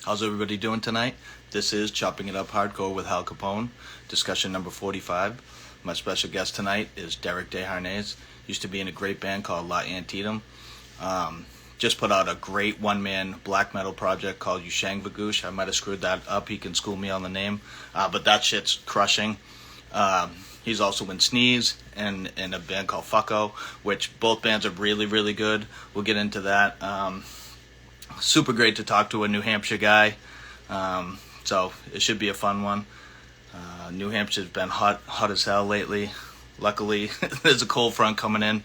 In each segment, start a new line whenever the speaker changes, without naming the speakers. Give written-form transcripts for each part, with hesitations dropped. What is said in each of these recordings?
How's everybody doing tonight? This is Chopping It Up Hardcore with Hal Capone, discussion number 45. My special guest tonight is Derek Desharnais. Used to be in a great band called La Antietam. Just put out a great one-man black metal project called Yushang Vagoosh. I might have screwed that up. He can school me on the name. But that shit's crushing. He's also in Sneeze and in a band called Fucko, which both bands are really, really good. We'll get into that. Super great to talk to a New Hampshire guy. So it should be a fun one. New Hampshire's been hot as hell lately. Luckily, there's a cold front coming in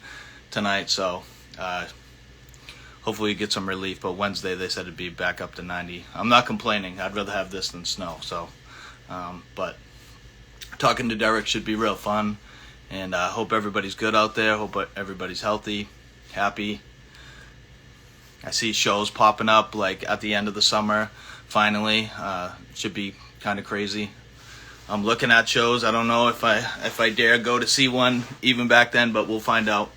tonight, so hopefully we get some relief. But Wednesday they said it'd be back up to 90. I'm not complaining. I'd rather have this than snow. So, but talking to Derek should be real fun, and I hope everybody's good out there. Hope everybody's healthy, happy. I see shows popping up like at the end of the summer. Finally, should be kind of crazy. I'm looking at shows. I don't know if I dare go to see one even back then, but we'll find out.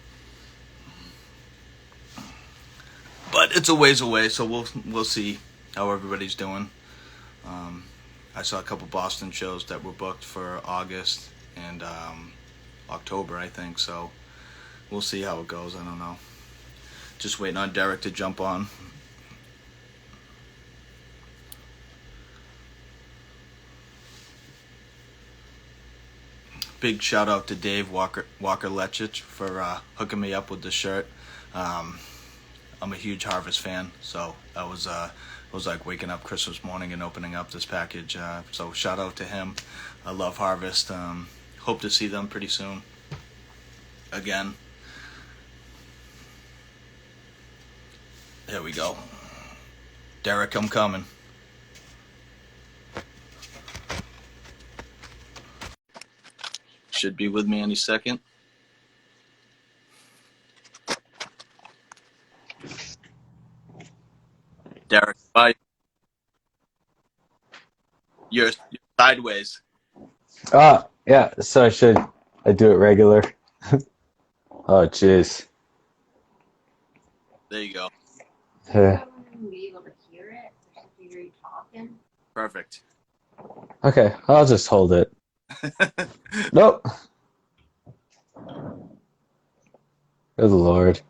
But it's a ways away, so we'll see how everybody's doing. I saw a couple Boston shows that were booked for August and October, I think. So we'll see how it goes. I don't know. Just waiting on Derek to jump on. Big shout out to Dave Walker Lechich for hooking me up with the shirt. I'm a huge Harvest fan, so that was it was like waking up Christmas morning and opening up this package. So shout out to him. I love Harvest. Hope to see them pretty soon. Again. There we go. Derek, I'm coming. Should be with me any second. Derek, bye. You're sideways.
Yeah, so I do it regular. Oh, jeez.
There you go.
Yeah.
Be able to hear it, especially if you're talking.
Perfect.
Okay, I'll just hold it. Nope. Good Lord.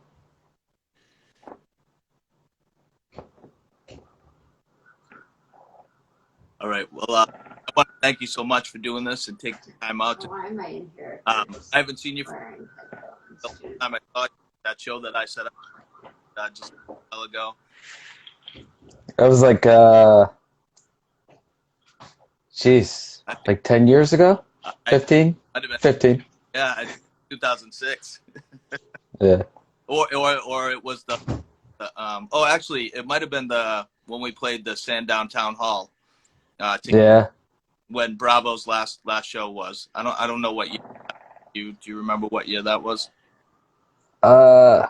All right. Well, I want to thank you so much for doing this and taking the time out.
Why am I in here?
I haven't seen you for
Wearing
the
headphones.
time I saw you, that show that I set up just a while ago.
That was like, jeez,
I think
like 10 years ago?
I
15?
might have been,
15.
yeah, 2006,
Yeah.
or it was the oh, actually, it might have been the when we played the Sandown Town Hall.
Yeah.
When Bravo's last show was. I don't know what year. Do you remember what year that was?
Uh,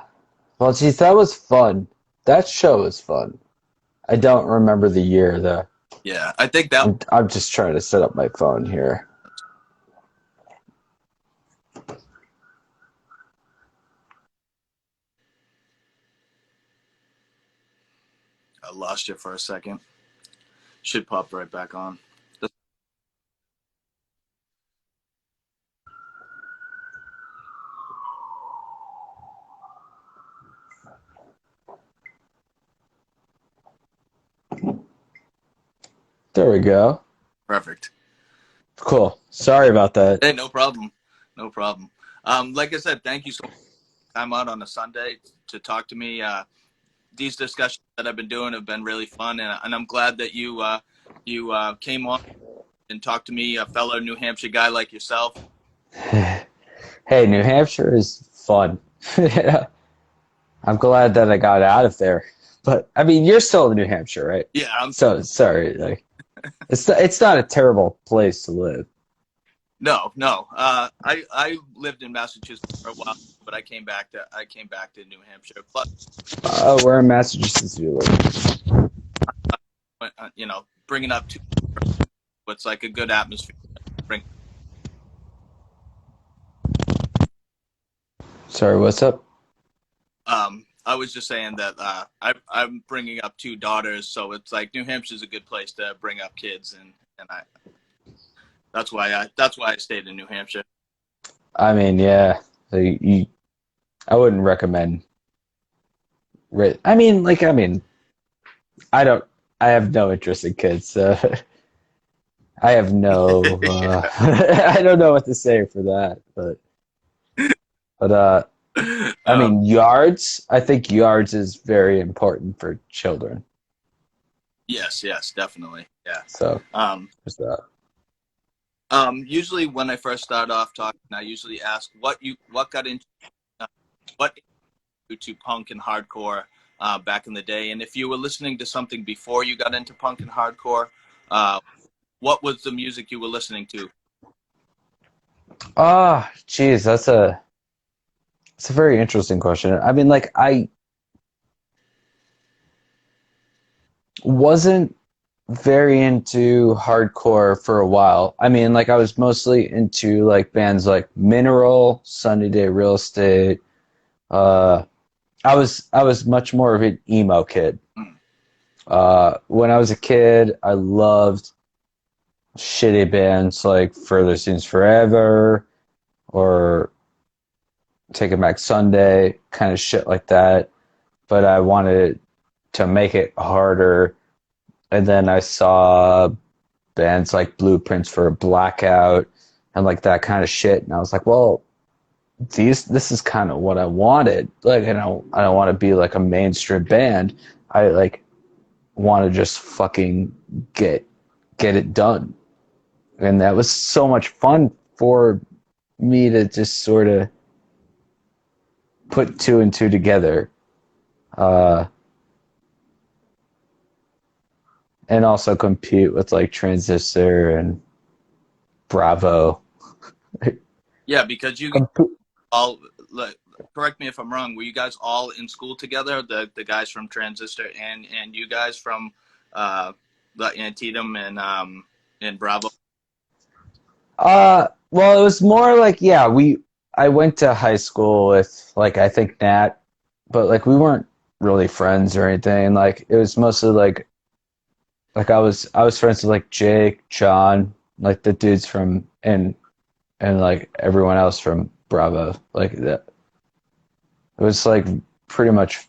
well, geez, that was fun. That show was fun. I don't remember the year, though.
Yeah, I think that.
I'm just trying to set up my phone here.
I lost you for a second. Should pop right back on.
There we go.
Perfect.
Cool. Sorry about that.
Hey, no problem. No problem. Like I said, thank you so much for time out on a Sunday to talk to me. These discussions that I've been doing have been really fun, and I'm glad that you came on and talked to me, a fellow New Hampshire guy like yourself.
Hey, New Hampshire is fun. Yeah. I'm glad that I got out of there. But I mean, you're still in New Hampshire, right?
Yeah,
So sorry, like it's not a terrible place to live.
no. I lived in Massachusetts for a while, but I came back to New Hampshire. Plus,
Oh, where in Massachusetts do you live?
bringing up what's like a good atmosphere. Bring
Sorry, what's up?
I was just saying that I'm bringing up two daughters, so it's like New Hampshire's a good place to bring up kids, and that's why I stayed in New Hampshire.
I mean, yeah, I wouldn't recommend. I don't. I have no interest in kids. So I have no. I don't know what to say for that, but I
um,
mean, yards. I think yards is very important for children.
yes, yes, definitely, yeah.
So
Um,
there's that.
Usually when I first start off talking, I usually ask what got into what you to punk and hardcore back in the day, and if you were listening to something before you got into punk and hardcore, uh, what was the music you were listening to?
Ah, geez, that's a very interesting question. I mean, like I wasn't very into hardcore for a while. I mean, like I was mostly into like bands like Mineral, Sunny Day Real Estate. Uh, I was much more of an emo kid.
Mm.
When I was a kid, I loved shitty bands like Further Seems Forever or Take It Back Sunday, kind of shit like that. But I wanted to make it harder. And then I saw bands like Blueprints for a Blackout and like that kind of shit. And I was like, well, this is kind of what I wanted. Like, I don't want to be like a mainstream band. I like want to just fucking get it done. And that was so much fun for me to just sort of put two and two together. Uh, and also compete with like Transistor and Bravo.
Yeah, because you all like, correct me if I'm wrong. Were you guys all in school together? The guys from Transistor and you guys from uh, the Antietam and Bravo.
Well, it was more like, yeah, I went to high school with like I think Nat, but like we weren't really friends or anything. Like it was mostly like I was friends with like Jake, John, like the dudes from and like everyone else from Bravo. Like that, it was like pretty much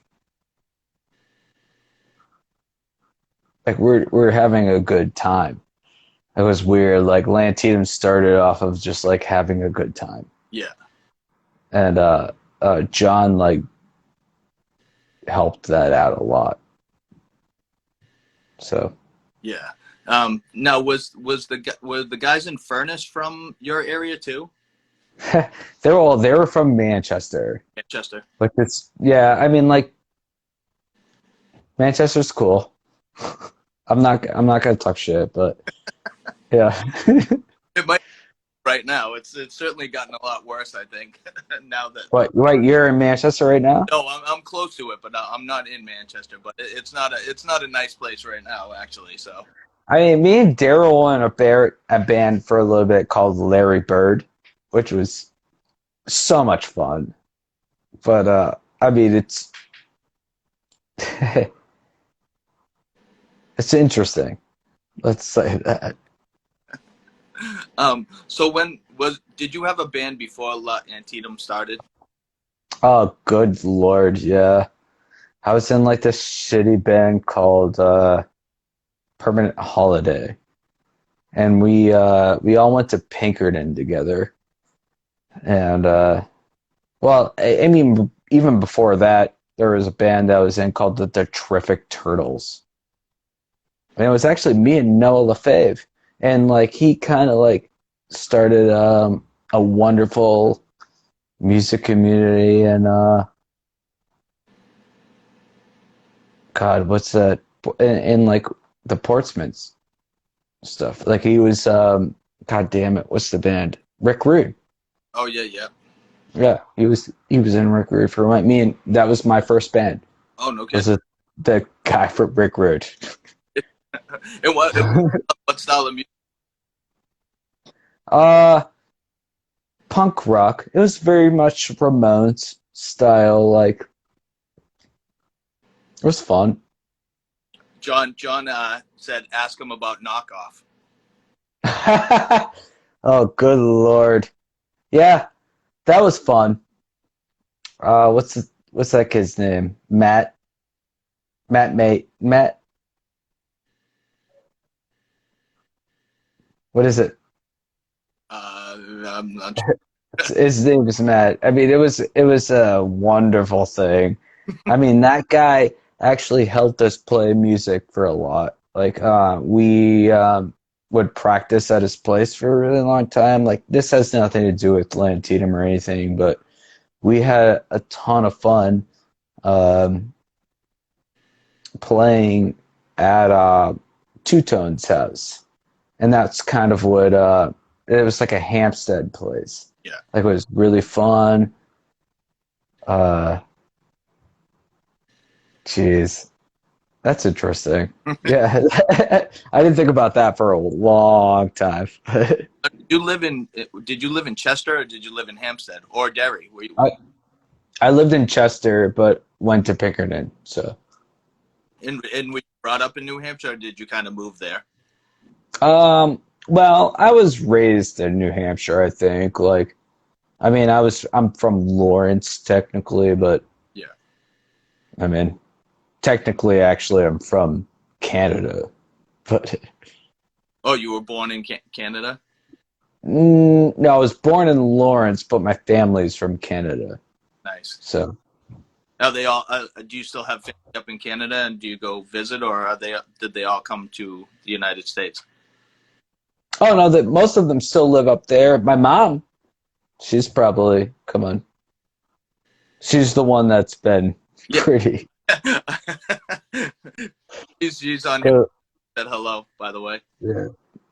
like we're having a good time. It was weird. Like Lantedum started off of just like having a good time,
Yeah,
and John like helped that out a lot. So
yeah. Now were the guys in Furnace from your area too?
they were from Manchester.
Manchester.
Like it's yeah. I mean like Manchester's cool. I'm not gonna talk shit, but yeah.
It might right now. It's certainly gotten a lot worse. I think now that
What? Right? You're in Manchester right now?
no, I'm close to it, but I'm not in Manchester. But it's not a nice place right now, actually. So
I mean, me and Daryl were in a band for a little bit called Larry Bird, which was so much fun. But I mean, it's interesting. Let's say that.
so when was did you have a band before La Antietam started?
Oh, good lord, yeah. I was in like this shitty band called Permanent Holiday, and we all went to Pinkerton together. And well, I mean, even before that, there was a band that I was in called the Terrific Turtles. And it was actually me and Noah LaFave. And like he kind of like started a wonderful music community and God, what's that in like the Portsmouth stuff. Like he was God damn it, what's the band? Rick Rude.
Oh yeah, yeah.
Yeah, he was in Rick Rude for me and that was my first band.
Oh no
Was
kidding.
the guy from Rick Rude.
What style of music?
uh Punk rock. It was very much Ramones style, like It was fun.
John said, ask him about knockoff.
Oh, good Lord. Yeah, that was fun. What's that kid's name? Matt. What is it?
I'm not
His name is Matt. I mean, it was a wonderful thing. I mean, that guy actually helped us play music for a lot. Like, we would practice at his place for a really long time. Like, this has nothing to do with Lantedum or anything, but we had a ton of fun um, playing at Two Tone's house, and that's kind of what it was like a Hampstead place.
yeah.
Like, it was really fun. Uh, Jeez, that's interesting. Yeah, I didn't think about that for a long time.
Did you live in Chester or did you live in Hampstead or Derry?
I I lived in Chester, but went to Pinkerton. So,
were you brought up in New Hampshire or did you kind of move there?
well, I was raised in New Hampshire, I think. Like, I mean, I'm from Lawrence technically, but
Yeah.
I mean, technically, actually, I'm from Canada. But
Oh, you were born in Canada?
no, I was born in Lawrence, but my family's from Canada.
Nice.
So,
Are they all? Do you still have family up in Canada, and do you go visit, or did they all come to the United States?
oh no, that most of them still live up there. My mom, she's probably, come on, she's the one that's been
Yeah.
pretty
she's on here.
good.
Said hello, by the way.
Yeah,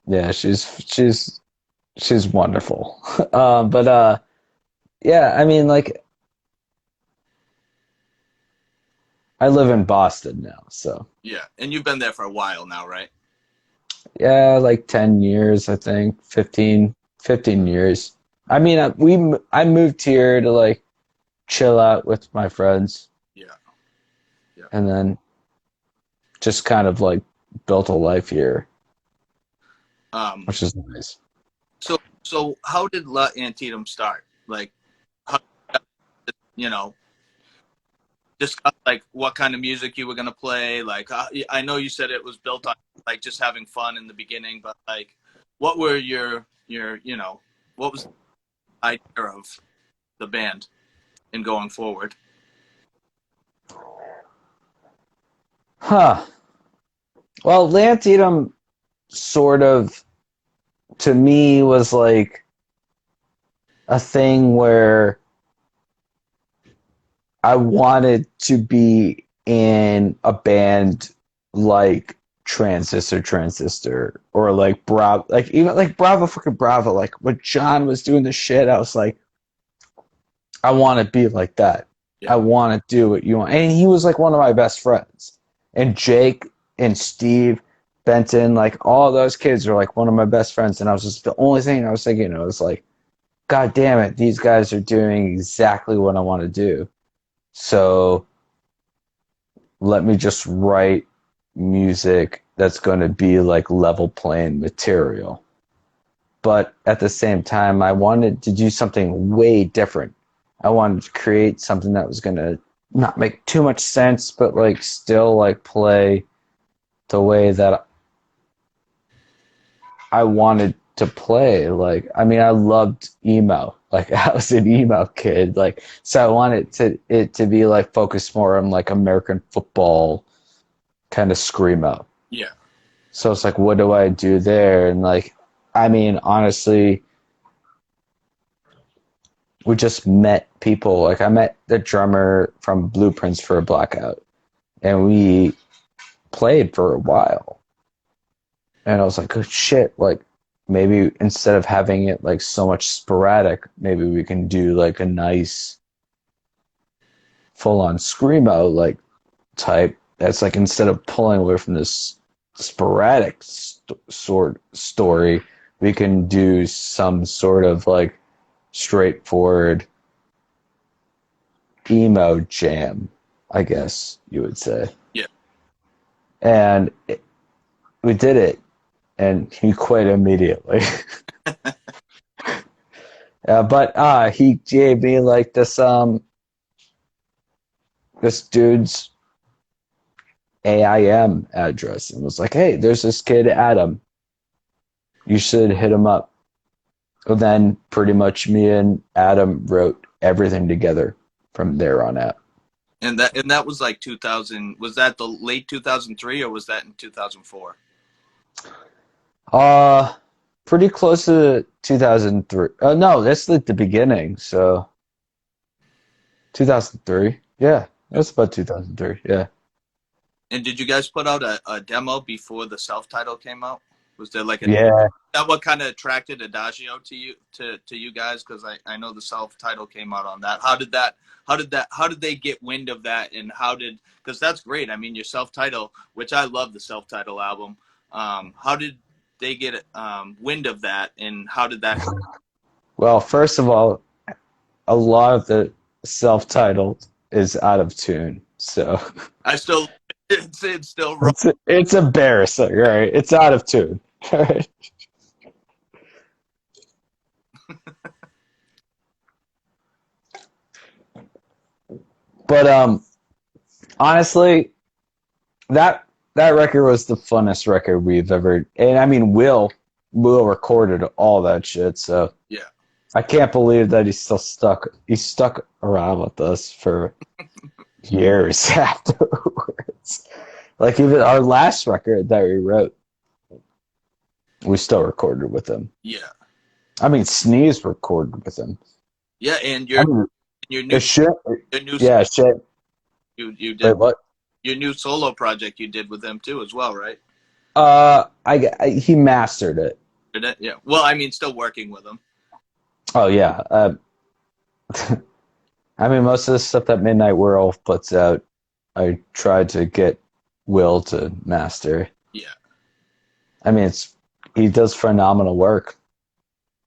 yeah, she's wonderful. But yeah, I mean, like, I live in Boston now, so
Yeah, and you've been there for a while now, right?
yeah, like 10 years, I think, 15 years. I mean, I moved here to like chill out with my friends,
Yeah, yeah.
and then just kind of like built a life here,
Um,
which is nice.
so how did La Antietam start? Like, how, you know, discuss like what kind of music you were gonna play. Like, I know you said it was built on like just having fun in the beginning, but like, what were what was the idea of the band in going forward?
Huh. Well, Lantedum sort of, to me, was like a thing where I wanted to be in a band like Transistor, or like Bravo, like even like Bravo fucking Bravo, like when John was doing the shit, I was like, I want to be like that.
Yeah,
I want to do what you want. And he was like one of my best friends. And Jake and Steve Benton, like all those kids are like one of my best friends. And I was just, the only thing I was thinking, I was like, God damn it, these guys are doing exactly what I want to do. So let me just write music that's going to be like level playing material. But at the same time, I wanted to do something way different. I wanted to create something that was going to not make too much sense, but like still like play the way that I wanted to play. Like, I mean, I loved emo. Like, I was an emo kid. Like, so I wanted it to be like focused more on like American football kind of screamo.
yeah,
So it's like, what do I do there? And like, I mean, honestly, we just met people. Like, I met the drummer from Blueprints for a Blackout, and we played for a while. And I was like, oh shit, like maybe instead of having it like so much sporadic, maybe we can do like a nice full on screamo like type. That's like, instead of pulling away from this sporadic sort story, we can do some sort of like straightforward emo jam, I guess you would say. and we did it, and he quit immediately. But he gave me like this dude's AIM address and was like, "Hey, there's this kid Adam. You should hit him up." And then pretty much me and Adam wrote everything together from there on out.
And that was like 2000. Was that the late 2003 or was that in 2004?
Uh, Pretty close to 2003. No, that's like the beginning. So 2003. Yeah, that's about 2003. Yeah.
And did you guys put out a demo before the self-title came out? Was there like
Yeah.
that what kind of attracted Adagio to you guys? Because I know the self-title came out on that. How did they get wind of that, and because that's great. I mean, your self-title, which I love the self-title album. How did they get wind of that, and how did that?
Well, first of all, a lot of the self-titled is out of tune. So
I still it's still wrong.
it's embarrassing, right? It's out of tune. Right? But honestly, that record was the funnest record we've ever. And I mean, Will recorded all that shit. So
Yeah.
I can't believe that he's still stuck. He's stuck around with us for years afterwards. Like even our last record that we wrote, we still recorded with him.
Yeah.
I mean, Sneeze recorded with him.
Yeah, and
I mean,
your new
shit.
your new
Yeah, shit.
you did
Wait, what?
your new solo project you did with them too as well, right?
He mastered it.
Did it? Yeah. Well, I mean, still working with them.
Oh yeah. I mean, most of the stuff that Midnight Whirl puts out, I tried to get Will to master.
Yeah.
I mean, he does phenomenal work.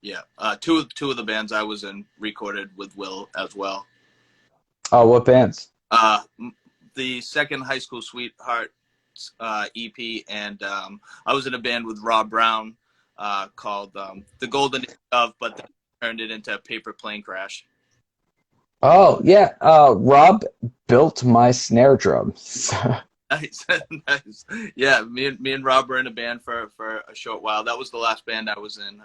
Yeah. Two of the bands I was in recorded with Will as well.
Oh, what bands?
The second High School Sweetheart EP, and I was in a band with Rob Brown called The Golden Dove, but then turned it into Paper Plane Crash.
Oh yeah. Rob built my snare drum.
Nice, nice. Yeah, me and Rob were in a band for a short while. That was the last band I was in.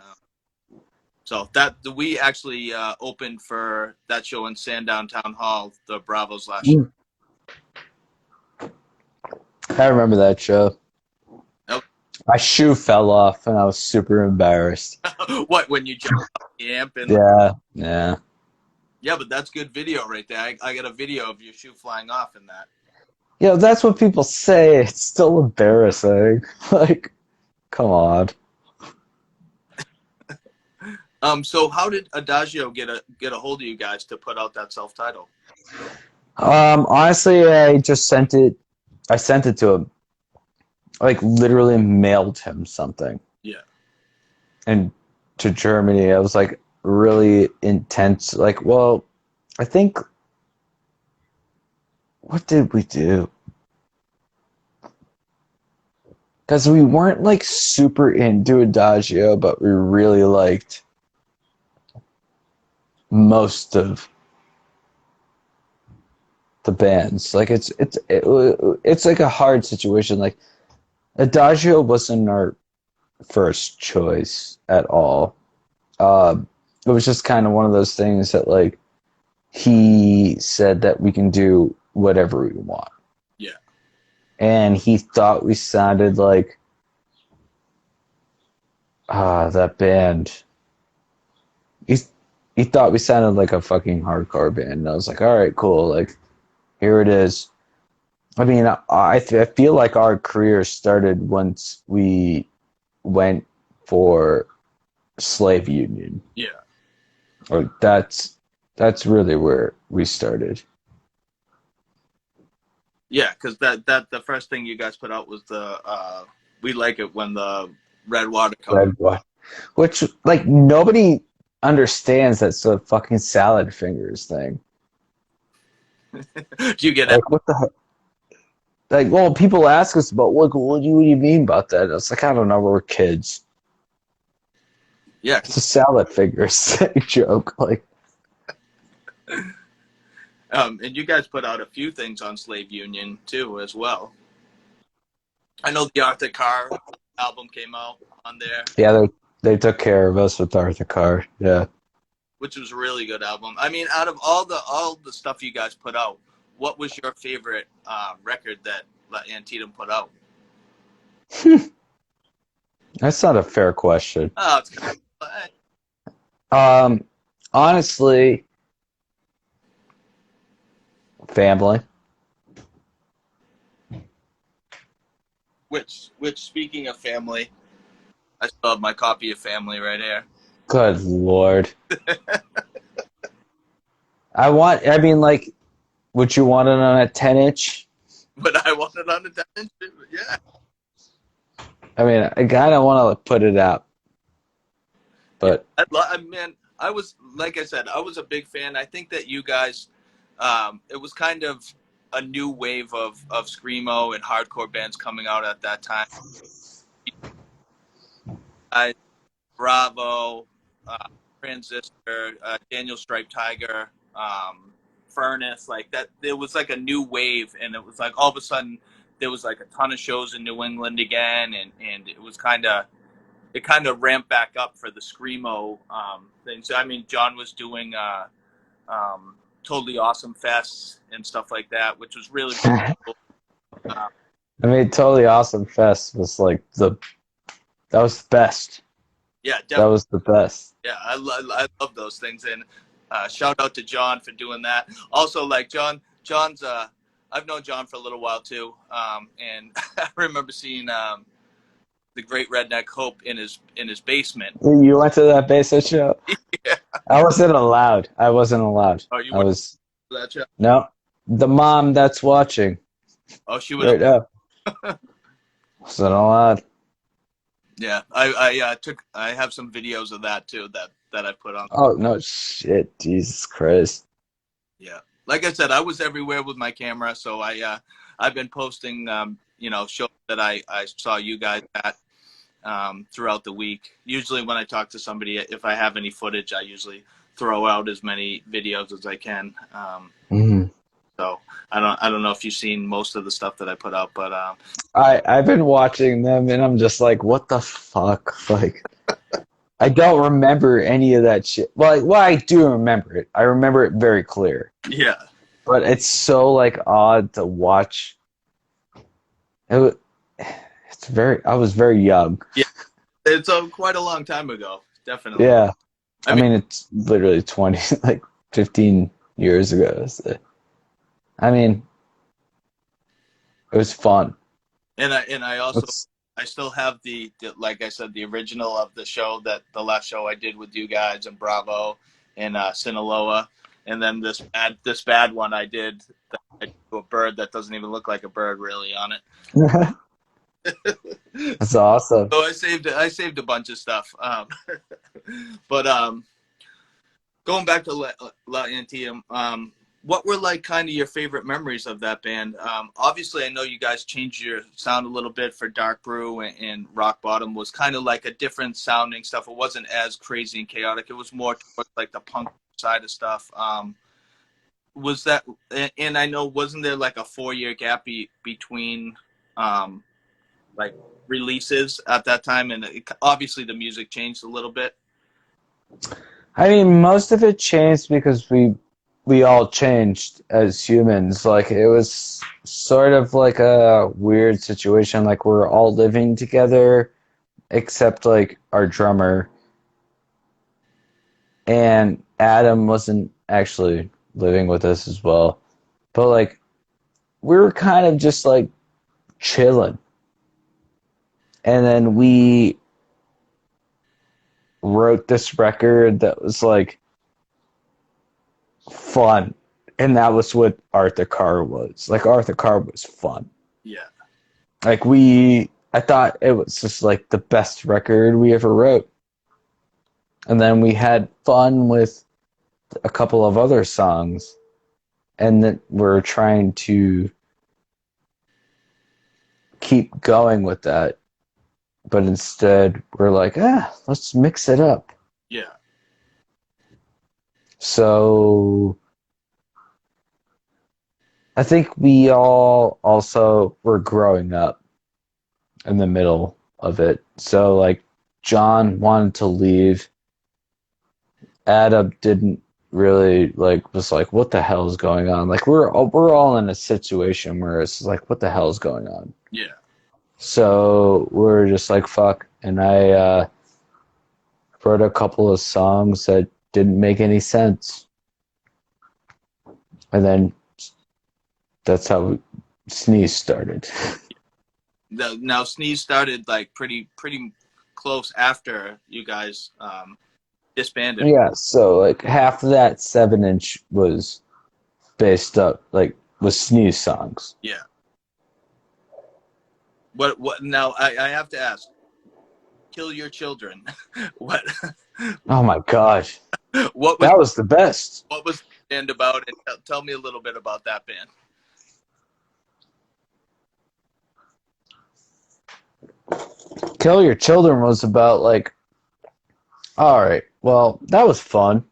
So we actually opened for that show in Sandown Town Hall, the Bravos last year.
I remember that show.
Nope.
My shoe fell off, and I was super embarrassed.
What, when you jumped off the amp? And
Yeah.
Yeah, but that's good video right there. I got a video of your shoe flying off in that.
Yeah, that's what people say. It's still embarrassing. Like, come on.
So how did Adagio get a hold of you guys to put out that self-title?
Honestly, I sent it to him. Like, literally mailed him something.
Yeah.
And to Germany, I was like really intense. Like, well, I think, what did we do? Because we weren't like super into Adagio, but we really liked most of the bands. Like it's like a hard situation. Like Adagio wasn't our first choice at all. It was just kind of one of those things that like he said that we can do whatever we want.
Yeah.
And he thought we sounded like that band. He thought we sounded like a fucking hardcore band. And I was like, all right, cool. Like, here it is. I mean, I feel like our career started once we went for Slave Union.
Yeah.
Or that's really where we started.
Yeah, because that the first thing you guys put out was the We Like It When the Red Water Comes.
Red Water. Which, like, nobody understands that's a fucking salad fingers thing.
Do you get
Like, what the heck? Like, well, people ask us about what do you mean about that? It's like, I don't know, we're kids.
Yeah.
It's a salad fingers joke. Like,
And you guys put out a few things on Slave Union too, as well. I know the Arthur Carr album came out on there,
yeah, they took care of us with Arthur Carr. Yeah.
which was a really good album. I mean, out of all the stuff you guys put out, what was your favorite record that Antietam put out?
That's not a fair question.
Oh, it's kind of,
Um, honestly, family.
which speaking of family, I still have my copy of Family right here.
Good Lord. I mean, like, would you want it on a 10-inch?
But I want it on the 10-inch. Yeah.
I mean, I kind of want to put it out. But
Man, I was, like I said, I was a big fan. I think that you guys, it was kind of a new wave of screamo and hardcore bands coming out at that time. Bravo, Transistor, Daniel Stripe Tiger, Furnace, like that. There was like a new wave, and it was like all of a sudden there was like a ton of shows in New England again, and it was kind of ramped back up for the screamo thing. So I mean, John was doing Totally Awesome Fests and stuff like that, which was really cool.
I mean, Totally Awesome Fest was like that was the best.
Yeah,
That
definitely.
was the best.
Yeah, I love those things, and shout out to John for doing that. Also, like John's I've known John for a little while too, and I remember seeing the Great Redneck Hope in his basement.
You went to that basement show?
Yeah.
I wasn't allowed.
Oh, you
I
went
was
to that show?
no. The mom that's watching
Oh, she would.
right now wasn't allowed.
Yeah, I have some videos of that too that I put on.
Oh no shit! Jesus Christ!
Yeah, like I said, I was everywhere with my camera, so I've been posting shows that I saw you guys at throughout the week. Usually when I talk to somebody, if I have any footage, I usually throw out as many videos as I can. So I don't know if you've seen most of the stuff that I put out, but
I've been watching them and I'm just like, what the fuck? Like, I don't remember any of that shit. Well, I do remember it. I remember it very clear.
yeah.
But it's so like odd to watch. I was very young.
Yeah, it's quite a long time ago, definitely.
Yeah. I mean, it's literally 20, like 15 years ago. So, I mean, it was fun.
And I also I still have the like I said, the original of the show, that the last show I did with you guys and Bravo and Sinaloa, and then this bad one I did to a bird that doesn't even look like a bird really on it.
That's awesome.
So I saved a bunch of stuff. But going back to La Antietam, what were like kind of your favorite memories of that band? Obviously, I know you guys changed your sound a little bit for Dark Brew, and Rock Bottom was kind of like a different sounding stuff. It wasn't as crazy and chaotic. It was more towards like the punk side of stuff. Was that, and I know, wasn't there like a 4-year gap between like releases at that time? And obviously the music changed a little bit.
I mean, most of it changed because we all changed as humans. Like, it was sort of like a weird situation. Like, we're all living together, except like our drummer. And Adam wasn't actually living with us as well. But like, we were kind of just like chilling. And then we wrote this record that was like fun, and that was what Arthur Carr was. Like, Arthur Carr was fun.
Yeah.
Like, I thought it was just like the best record we ever wrote. And then we had fun with a couple of other songs, and then we're trying to keep going with that, but instead we're like, let's mix it up.
Yeah.
So I think we all also were growing up in the middle of it. So like John wanted to leave. Adam didn't really like was like, what the hell is going on? Like we're all in a situation where it's like, what the hell is going on?
Yeah.
So we're just like fuck, and I wrote a couple of songs that didn't make any sense, and then that's how Sneeze started.
Now Sneeze started like pretty close after you guys disbanded.
Yeah, so like half of that 7-inch was based up like with Sneeze songs.
Yeah. What now I have to ask, Kill Your Children. what
Oh my gosh,
what
that was the best.
was the band about, and tell me a little bit about that band.
Kill Your Children was about like, all right, well, that was fun.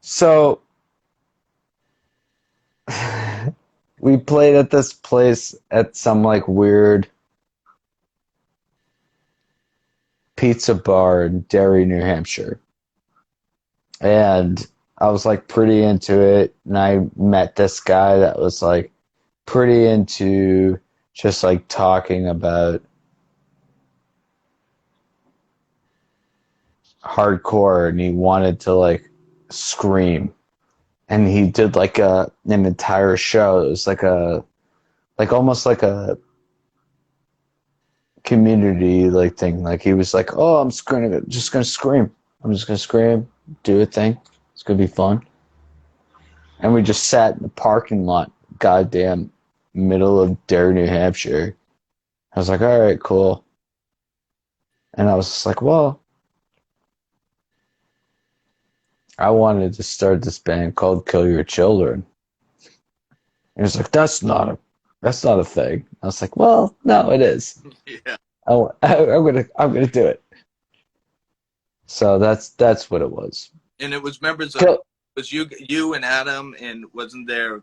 So we played at this place at some like weird pizza bar in Derry, New Hampshire. And I was like pretty into it. And I met this guy that was like pretty into just like talking about hardcore, and he wanted to like scream. And he did like an entire show. It was like almost like a community like thing. Like he was like, "Oh, I'm just gonna scream. I'm just gonna scream, do a thing. It's gonna be fun." And we just sat in the parking lot, goddamn middle of Derry, New Hampshire. I was like, "All right, cool." And I was just like, "Well, I wanted to start this band called Kill Your Children." And he was like, that's not a thing." I was like, "Well, no, it is.
Yeah.
I'm gonna do it." So that's what it was.
And it was members of,
Kill,
was you and Adam, and wasn't there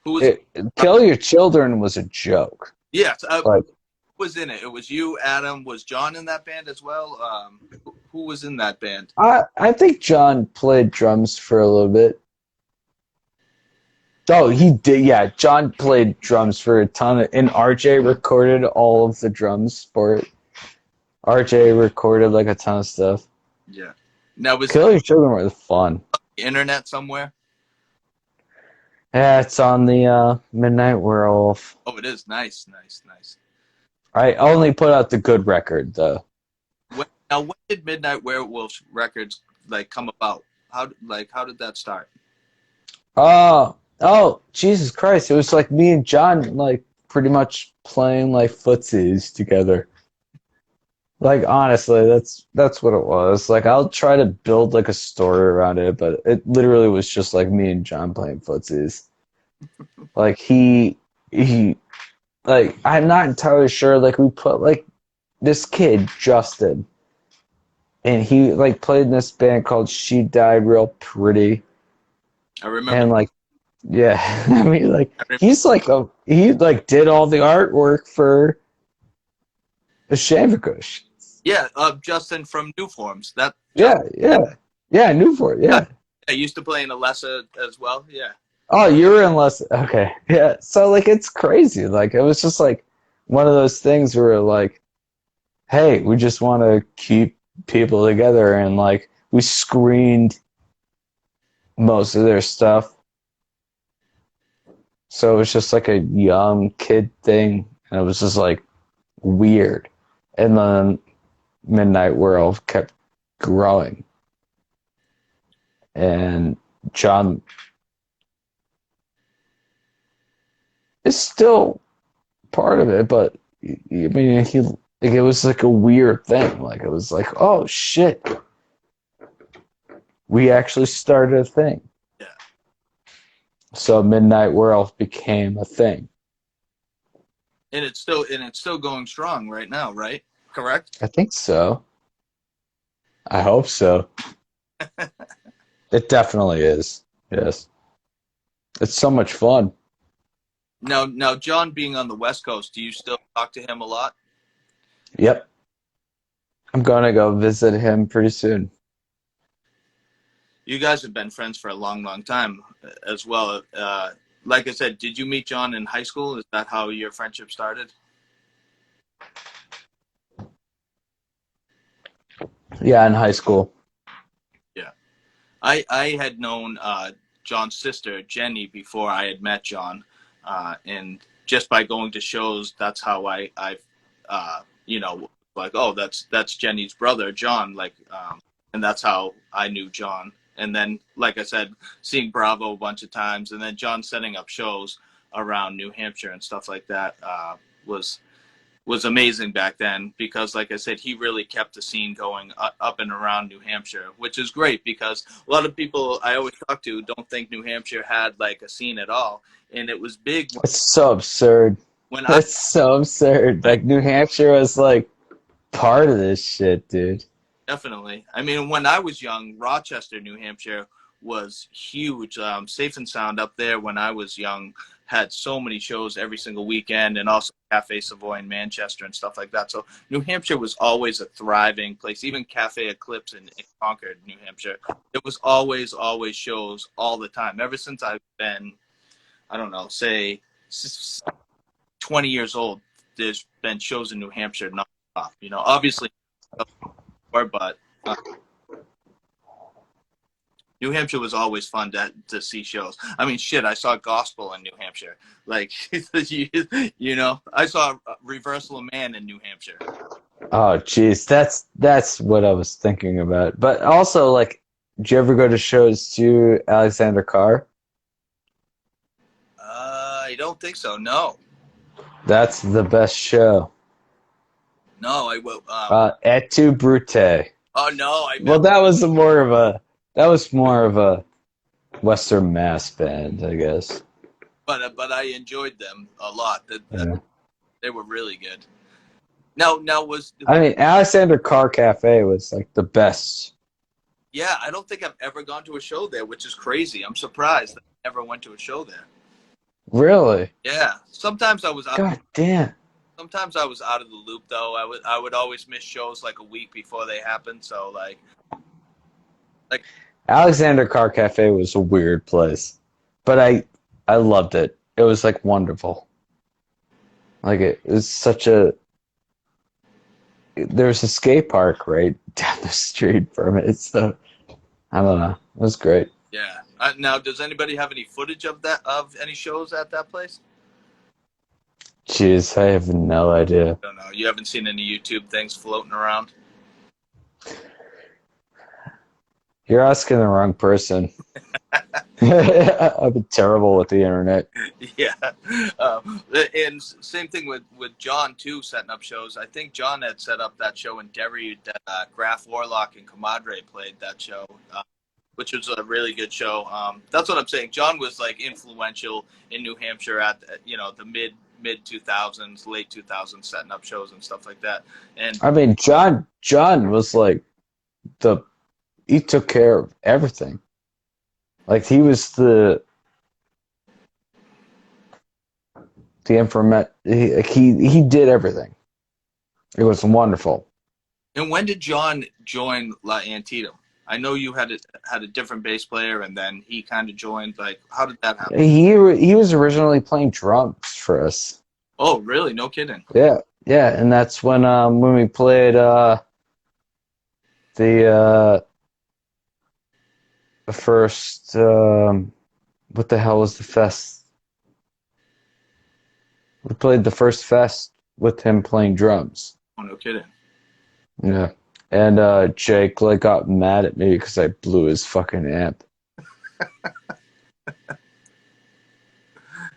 who was
Kill Your Children was a joke.
yes,
Like,
who was in it? It was you, Adam. Was John in that band as well? Who was in that band?
I think John played drums for a little bit. Oh, he did. Yeah, John played drums for a ton of, and RJ recorded all of the drums for it. RJ recorded like a ton of stuff.
Yeah. Now was
Kill Your Children was fun.
the internet somewhere?
Yeah, it's on the Midnight Werewolf.
Oh, it is. Nice.
I only put out the good record though.
When did Midnight Werewolf Records like come about? How did that start?
Oh, Jesus Christ! It was like me and John like pretty much playing like footsies together. Like honestly, that's what it was. Like I'll try to build like a story around it, but it literally was just like me and John playing footsies. Like he like I'm not entirely sure. Like we put like this kid Justin, and he like played in this band called She Died Real Pretty,
I remember.
and like yeah, I mean like he like did all the artwork for the Shamikush.
Yeah, Justin from New Forms. That
Yeah, Newport, yeah.
I used to play in Alessa as well. Yeah.
Oh, you were in less. Okay, yeah. So like, it's crazy. Like, it was just like one of those things where like, hey, we just want to keep people together, and like we screened most of their stuff. So it was just like a young kid thing, and it was just like weird. And then Midnight World kept growing, and John is still part of it, but I mean, it was like a weird thing. Like it was like, oh shit, we actually started a thing.
Yeah.
So Midnight World became a thing.
And it's still going strong right now, right? Correct?
I think so. I hope so. It definitely is. Yes. It's so much fun.
Now, John being on the West Coast, do you still talk to him a lot?
Yep. I'm gonna go visit him pretty soon.
You guys have been friends for a long, long time as well. Like I said, did you meet John in high school? Is that how your friendship started?
Yeah, in high school.
Yeah. I had known John's sister, Jenny, before I had met John. And just by going to shows, that's how you know, like, oh, that's Jenny's brother, John. Like, and that's how I knew John. And then, like I said, seeing Bravo a bunch of times, and then John setting up shows around New Hampshire and stuff like that was was amazing back then because, like I said, he really kept the scene going up and around New Hampshire, which is great because a lot of people I always talk to don't think New Hampshire had like a scene at all, and it was big
It's so absurd.
when I
It's so absurd. Like New Hampshire was like part of this shit, dude.
definitely. I mean, when I was young, Rochester, New Hampshire was huge. Safe and Sound up there when I was young had so many shows every single weekend, and also Cafe Savoy in Manchester and stuff like that. So New Hampshire was always a thriving place. Even Cafe Eclipse in Concord, New Hampshire, it was always shows all the time. Ever since I've been, I don't know, say 20 years old, there's been shows in New Hampshire nonstop. You know, obviously, but New Hampshire was always fun to see shows. I mean, shit, I saw gospel in New Hampshire. Like, you know, I saw Reversal of Man in New Hampshire.
Oh, jeez, that's what I was thinking about. But also, like, did you ever go to shows to Alexander Carr?
I don't think so. No,
That's the best show.
no, I will.
Et tu, Brute.
Oh no, I
Well,
met,
that was more of a Western Mass band, I guess.
but I enjoyed them a lot.
Yeah.
They were really good. Now was
I mean, Alexander Carr Cafe was like the best.
yeah. I don't think I've ever gone to a show there, which is crazy. I'm surprised that I never went to a show there.
Really?
Yeah, sometimes I was out.
God damn.
Sometimes I was out of the loop though. I would always miss shows like a week before they happened. So like
Alexander Carr Cafe was a weird place, but I loved it. It was like wonderful. Like it was such a there's a skate park right down the street from it. So I don't know. It was great.
yeah. Now, does anybody have any footage of any shows at that place?
Jeez, I have no idea.
I don't know. You haven't seen any YouTube things floating around?
You're asking the wrong person. I've been terrible with the internet.
Yeah. And same thing with John too, setting up shows. I think John had set up that show in Derry that Graf Warlock and Comadre played that show, which was a really good show. That's what I'm saying. John was like influential in New Hampshire at the mid 2000s, late 2000s, setting up shows and stuff like that. And
I mean, John was like he took care of everything. Like he was the informant. He did everything. It was wonderful.
when did John join La Antietam? I know you had a different bass player, and then he kind of joined. Like, how did that happen?
He was originally playing drums for us.
Oh, really? No kidding.
Yeah, yeah, and that's when we played the first what the hell was the fest? We played the first fest with him playing drums.
Oh, no kidding.
Yeah. And Jake like got mad at me because I blew his fucking amp.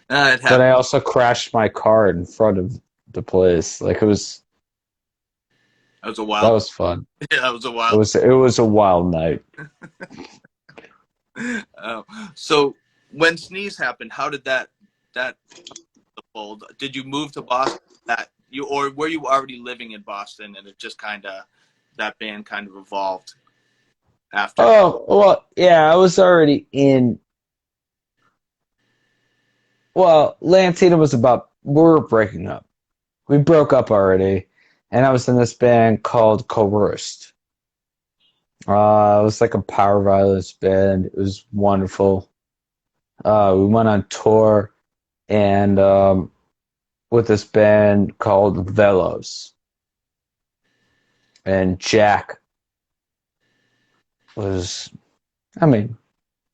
It
But I also crashed my car in front of the place. Like
was a
that
wild.
was fun.
Yeah, that was a
It
wild.
was a wild night.
So when Sneeze happened, how did that fold? Did you move to Boston? Or were you already living in Boston and it just kind of that band kind of evolved after?
Oh, well, yeah, I was already in. Well, Lantina was about. We were breaking up. We broke up already, and I was in this band called Coerced. It was like a power violence band. It was wonderful. We went on tour and with this band called Velos, and Jack was. I mean,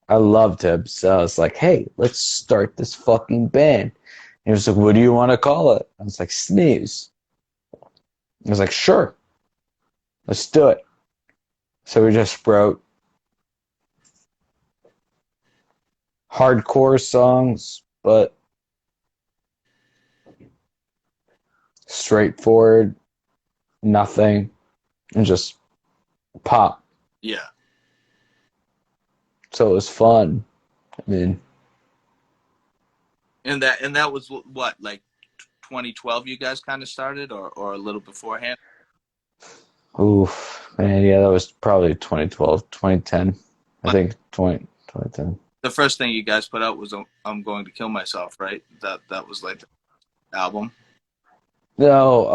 I loved him, so I was like, "Hey, let's start this fucking band." He was like, "What do you want to call it?" I was like, "Sneeze." I was like, "Sure, let's do it." So we just wrote hardcore songs, but straightforward, nothing, and just pop.
Yeah.
So it was fun. I mean,
And that was what, like 2012 you guys kind of started, or a little beforehand?
oof, man, yeah, that was probably 2012, 2010. I
But
think 2010.
the first thing you guys put out was I'm going to kill myself, right? That was like the album.
No,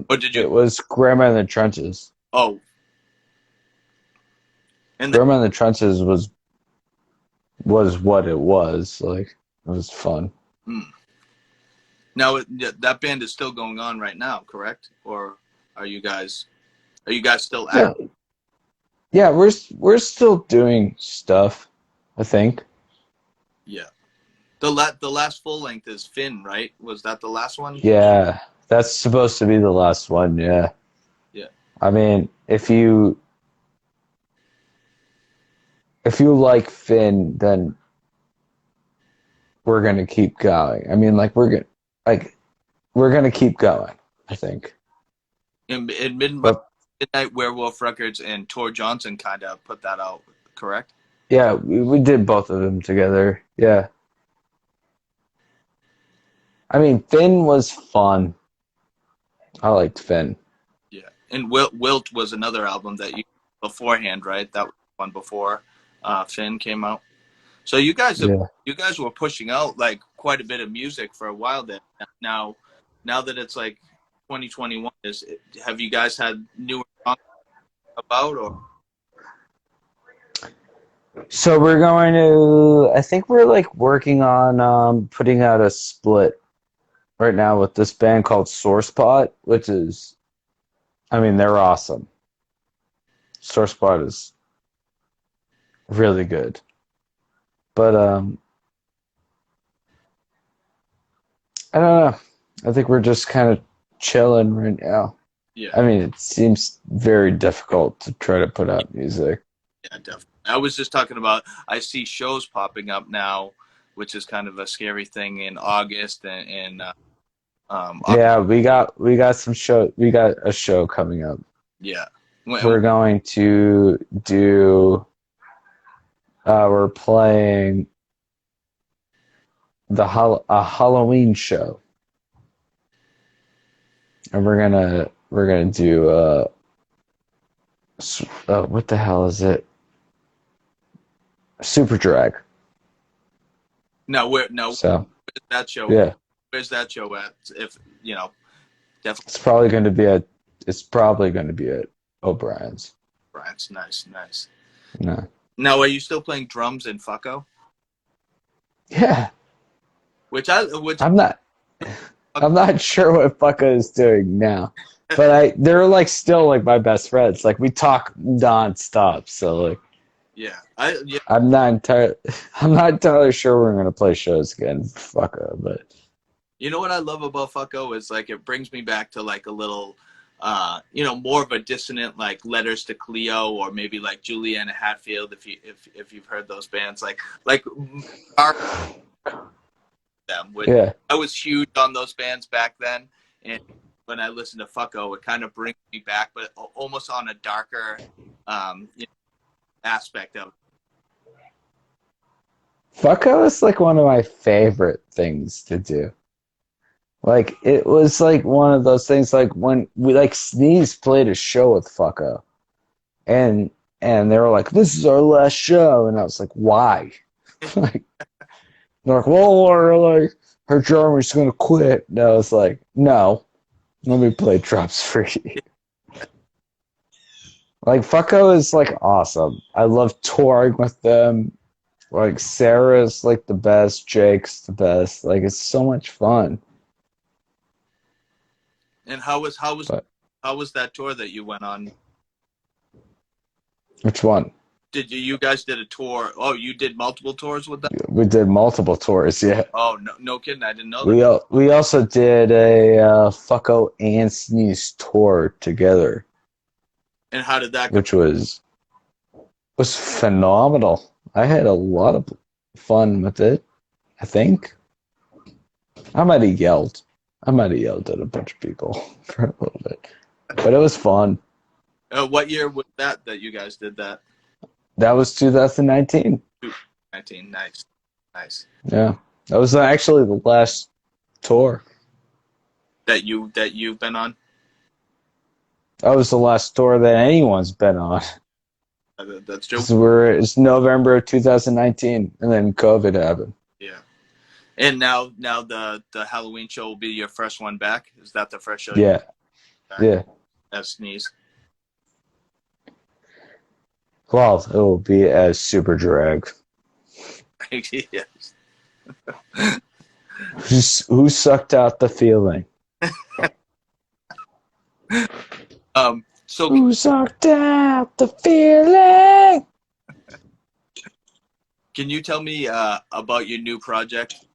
Or did you?
it was Grandma in the Trenches.
Oh, and
Grandma in the Trenches was what it was. Like, it was fun.
mm. Now that band is still going on right now, correct? Or are you guys still active?
Yeah, yeah, we're still doing stuff, I think.
Yeah. The last full length is Finn, right? Was that the last one?
Yeah, that's supposed to be the last one, yeah.
Yeah.
I mean, if you like Finn, then we're gonna keep going. I mean, like we're gonna keep going, I think.
In
But
Midnight Werewolf Records and Tor Johnson kind of put that out, correct?
yeah, we did both of them together. Yeah. I mean, Finn was fun. I liked Finn.
Yeah. And Wilt was another album that you beforehand, right? That was one before Finn came out. So
Yeah.
you guys were pushing out like quite a bit of music for a while there. Now that it's like 2021, have you guys had newer songs about or?
So we're going to, I think we're like working on putting out a split right now with this band called Sourcepot, which is, I mean, they're awesome. Sourcepot is really good. But I don't know. I think we're just kind of chilling right now.
Yeah,
I mean, it seems very difficult to try to put out music.
yeah, definitely. I was just talking about. I see shows popping up now, which is kind of a scary thing in August and
Yeah, we got some show. We got a show coming up.
yeah.
We're going to do. We're playing a Halloween show, and we're gonna do what the hell is it? Super Drag.
No,
So
where's that show?
yeah,
Where's that show at? If you know, definitely.
it's probably going to be at. It's probably going to be at O'Brien's.
Brian's nice, nice.
No.
Now, are you still playing drums in Fucko?
Yeah,
Which
I'm not. I'm not sure what Fucka is doing now, but they're like still like my best friends. Like we talk nonstop. So like
yeah,
I'm not entirely I'm not entirely sure we're gonna play shows again. Fucka, but
you know what I love about Fucko is like it brings me back to like a little, more of a dissonant like Letters to Cleo or maybe like Juliana Hatfield if you've heard those bands like our them which
yeah,
I was huge on those bands back then and when I listen to Fucko it kind of brings me back but almost on a darker aspect of it.
Fucko is like one of my favorite things to do. Like it was like one of those things like when we like Sneeze played a show with Fucko and they were like, "This is our last show," and I was like, "Why?" Like they're like, "Well, we're like her drummer's gonna quit." And I was like, "No, let me play drums for you." Like Fucko is like awesome. I love touring with them. Like Sarah's like the best, Jake's the best. Like it's so much fun.
And how was
But
how was that tour that you went on?
which one?
Did you guys did a tour? Oh, you did multiple tours with them?
We did multiple tours. Yeah.
Oh, no, no kidding. I didn't know that.
We also did a Fucko and Sneeze tour together,
And how did that go?
which was phenomenal. I had a lot of fun with it. I think I might have yelled. I might have yelled at a bunch of people for a little bit, but it was fun.
What year was that you guys did that?
That was 2019.
19. Nice, nice.
Yeah, that was actually the last tour.
That you've been on.
That was the last tour that anyone's been on.
That's true.
It's November of 2019, and then COVID happened.
Yeah. And now the Halloween show will be your first one back. Is that the first show you
Yeah,
back
yeah.
as Sneeze?
Well, it will be as Super Drag.
Yes.
Who sucked out the feeling?
So
Who sucked out the feeling?
can you tell me about your new project?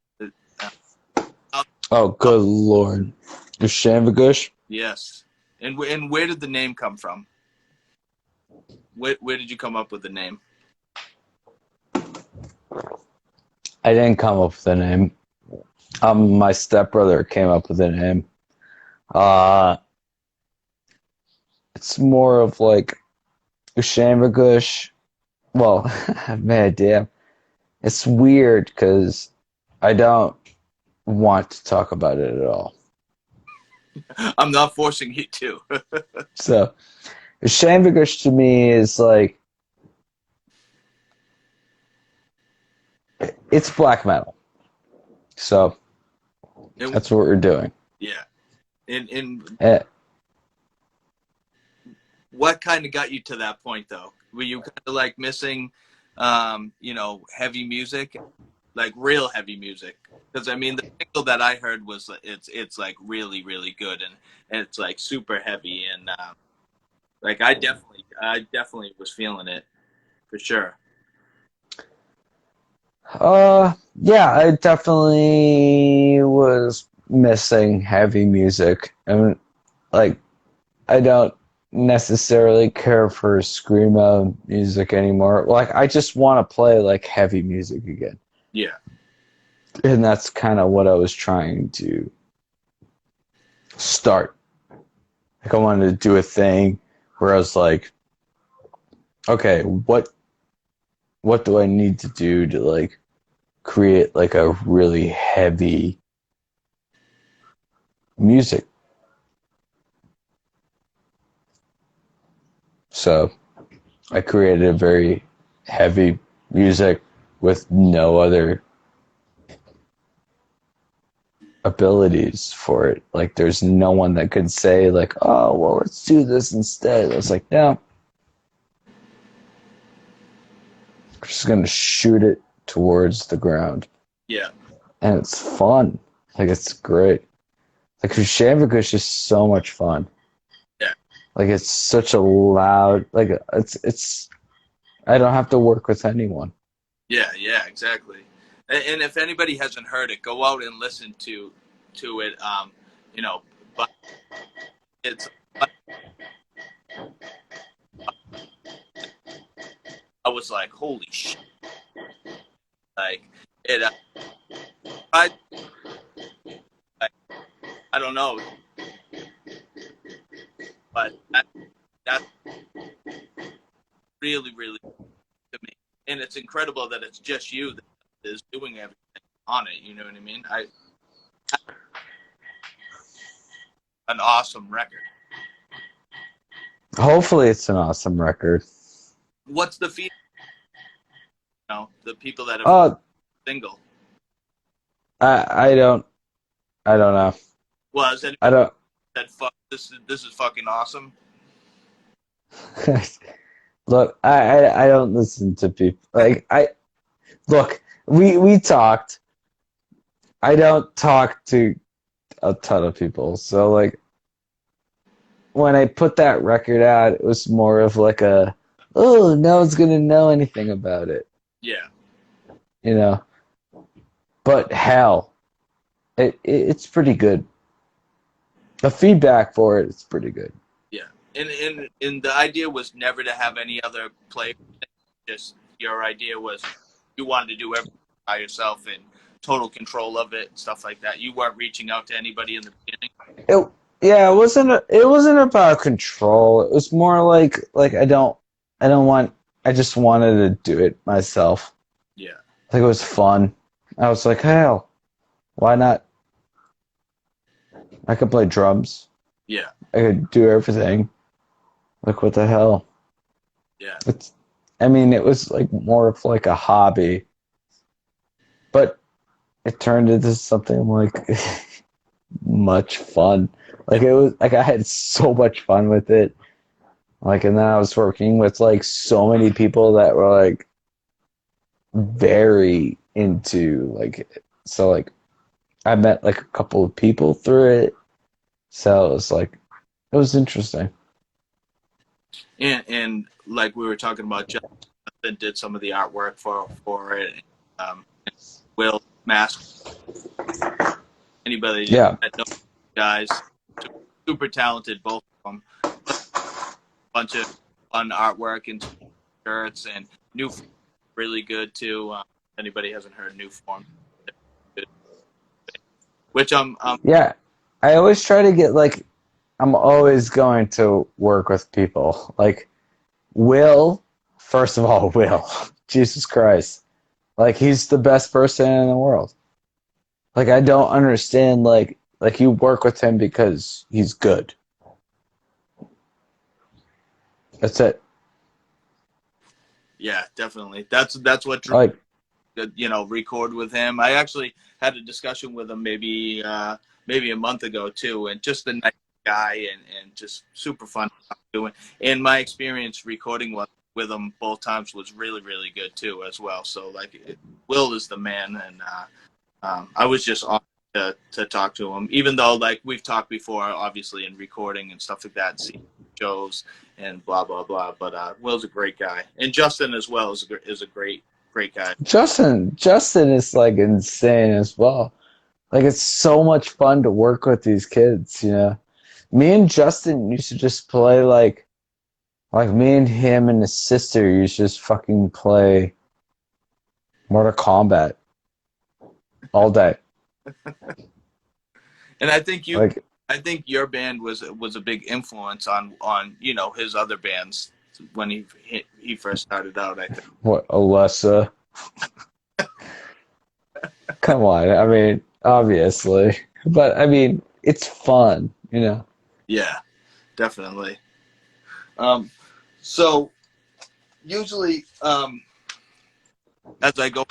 Oh, good lord. Shamvagush?
Yes. And where did the name come from? Where did you come up with the name?
I didn't come up with the name. My stepbrother came up with the name. It's more of like Shamvagush. Well, man, damn. It's weird because I don't want to talk about it at all.
I'm not forcing you to.
So, Shamvagush to me is like, it's black metal. So,
And,
that's what we're doing.
yeah. And
Eh,
what kind of got you to that point, though? Were you kind of like missing, heavy music, like real heavy music? Because I mean, the single that I heard was it's like really really good and it's like super heavy and like I definitely was feeling it for sure.
yeah, I definitely was missing heavy music. I mean, like, I don't necessarily care for screamo music anymore. Like, I just want to play like heavy music again,
Yeah,
and that's kind of what I was trying to start. Like, I wanted to do a thing where I was like, okay, what do I need to do to like create like a really heavy music? So I created a very heavy music with no other abilities for it. Like there's no one that could say like, oh well, let's do this instead. I was like, no, I'm just gonna shoot it towards the ground.
yeah,
And it's fun. Like it's great. Like Shamvakush is so much fun.
yeah,
Like it's such a loud like it's I don't have to work with anyone.
yeah, exactly. And if anybody hasn't heard it, go out and listen to it. You know, but it's I was like, holy shit! Like it. I I don't know, but that's really really to me, and it's incredible that it's just you that is doing everything on it. You know what I mean? An awesome record.
Hopefully, it's an awesome record.
What's the feedback? You know, the people that have single.
I don't know.
Well, has
I
anybody
don't.
said, "Fuck, this is fucking awesome"?
Look, I don't listen to people. Like look, we talked. I don't talk to a ton of people, so like when I put that record out, it was more of like a, oh, no one's gonna know anything about it,
Yeah,
you know. But hell, it's pretty good. The feedback for it is pretty good.
yeah. And the idea was never to have any other player. Just your idea was you wanted to do everything by yourself and total control of it and stuff like that. You weren't reaching out to anybody in the beginning.
Yeah, it wasn't about control. It was more like I just wanted to do it myself.
Yeah,
Like it was fun. I was like, hell, why not? I could play drums.
yeah,
I could do everything. Like what the hell?
yeah,
It was like more of like a hobby, but it turned into something like much fun. Like it was like I had so much fun with it. Like, and then I was working with like so many people that were like very into like, so like I met like a couple of people through it. So it was like, it was interesting.
and like we were talking about, Justin did some of the artwork for it. Will Mask, anybody
Yeah.
that knows guys, super talented, both of them. Bunch of fun artwork and shirts and new, really good too. Anybody hasn't heard New Form, which
Yeah. I always try to get like, I'm always going to work with people. Like, Will, first of all, Will, Jesus Christ. Like, he's the best person in the world. Like, I don't understand, like you work with him because he's good. That's it.
yeah, definitely. That's what drew
Like,
record with him. I actually had a discussion with him maybe a month ago too, and just a nice guy and just super fun doing. And my experience recording with him both times was really really good too as well. So like, Will is the man, and I was just honored to talk to him, even though like we've talked before, obviously in recording and stuff like that, seeing shows and blah blah blah. But Will's a great guy, and Justin as well is a great guy.
Justin is like insane as well. Like, it's so much fun to work with these kids, you know? Me and Justin used to just play like me and him and his sister used to just fucking play Mortal Kombat all day.
And I think
Like,
your band was a big influence on his other bands when he first started out. I think.
what, Alessa? Come on. I mean, obviously. But I mean, it's fun, you know?
Yeah, definitely. So usually, as I go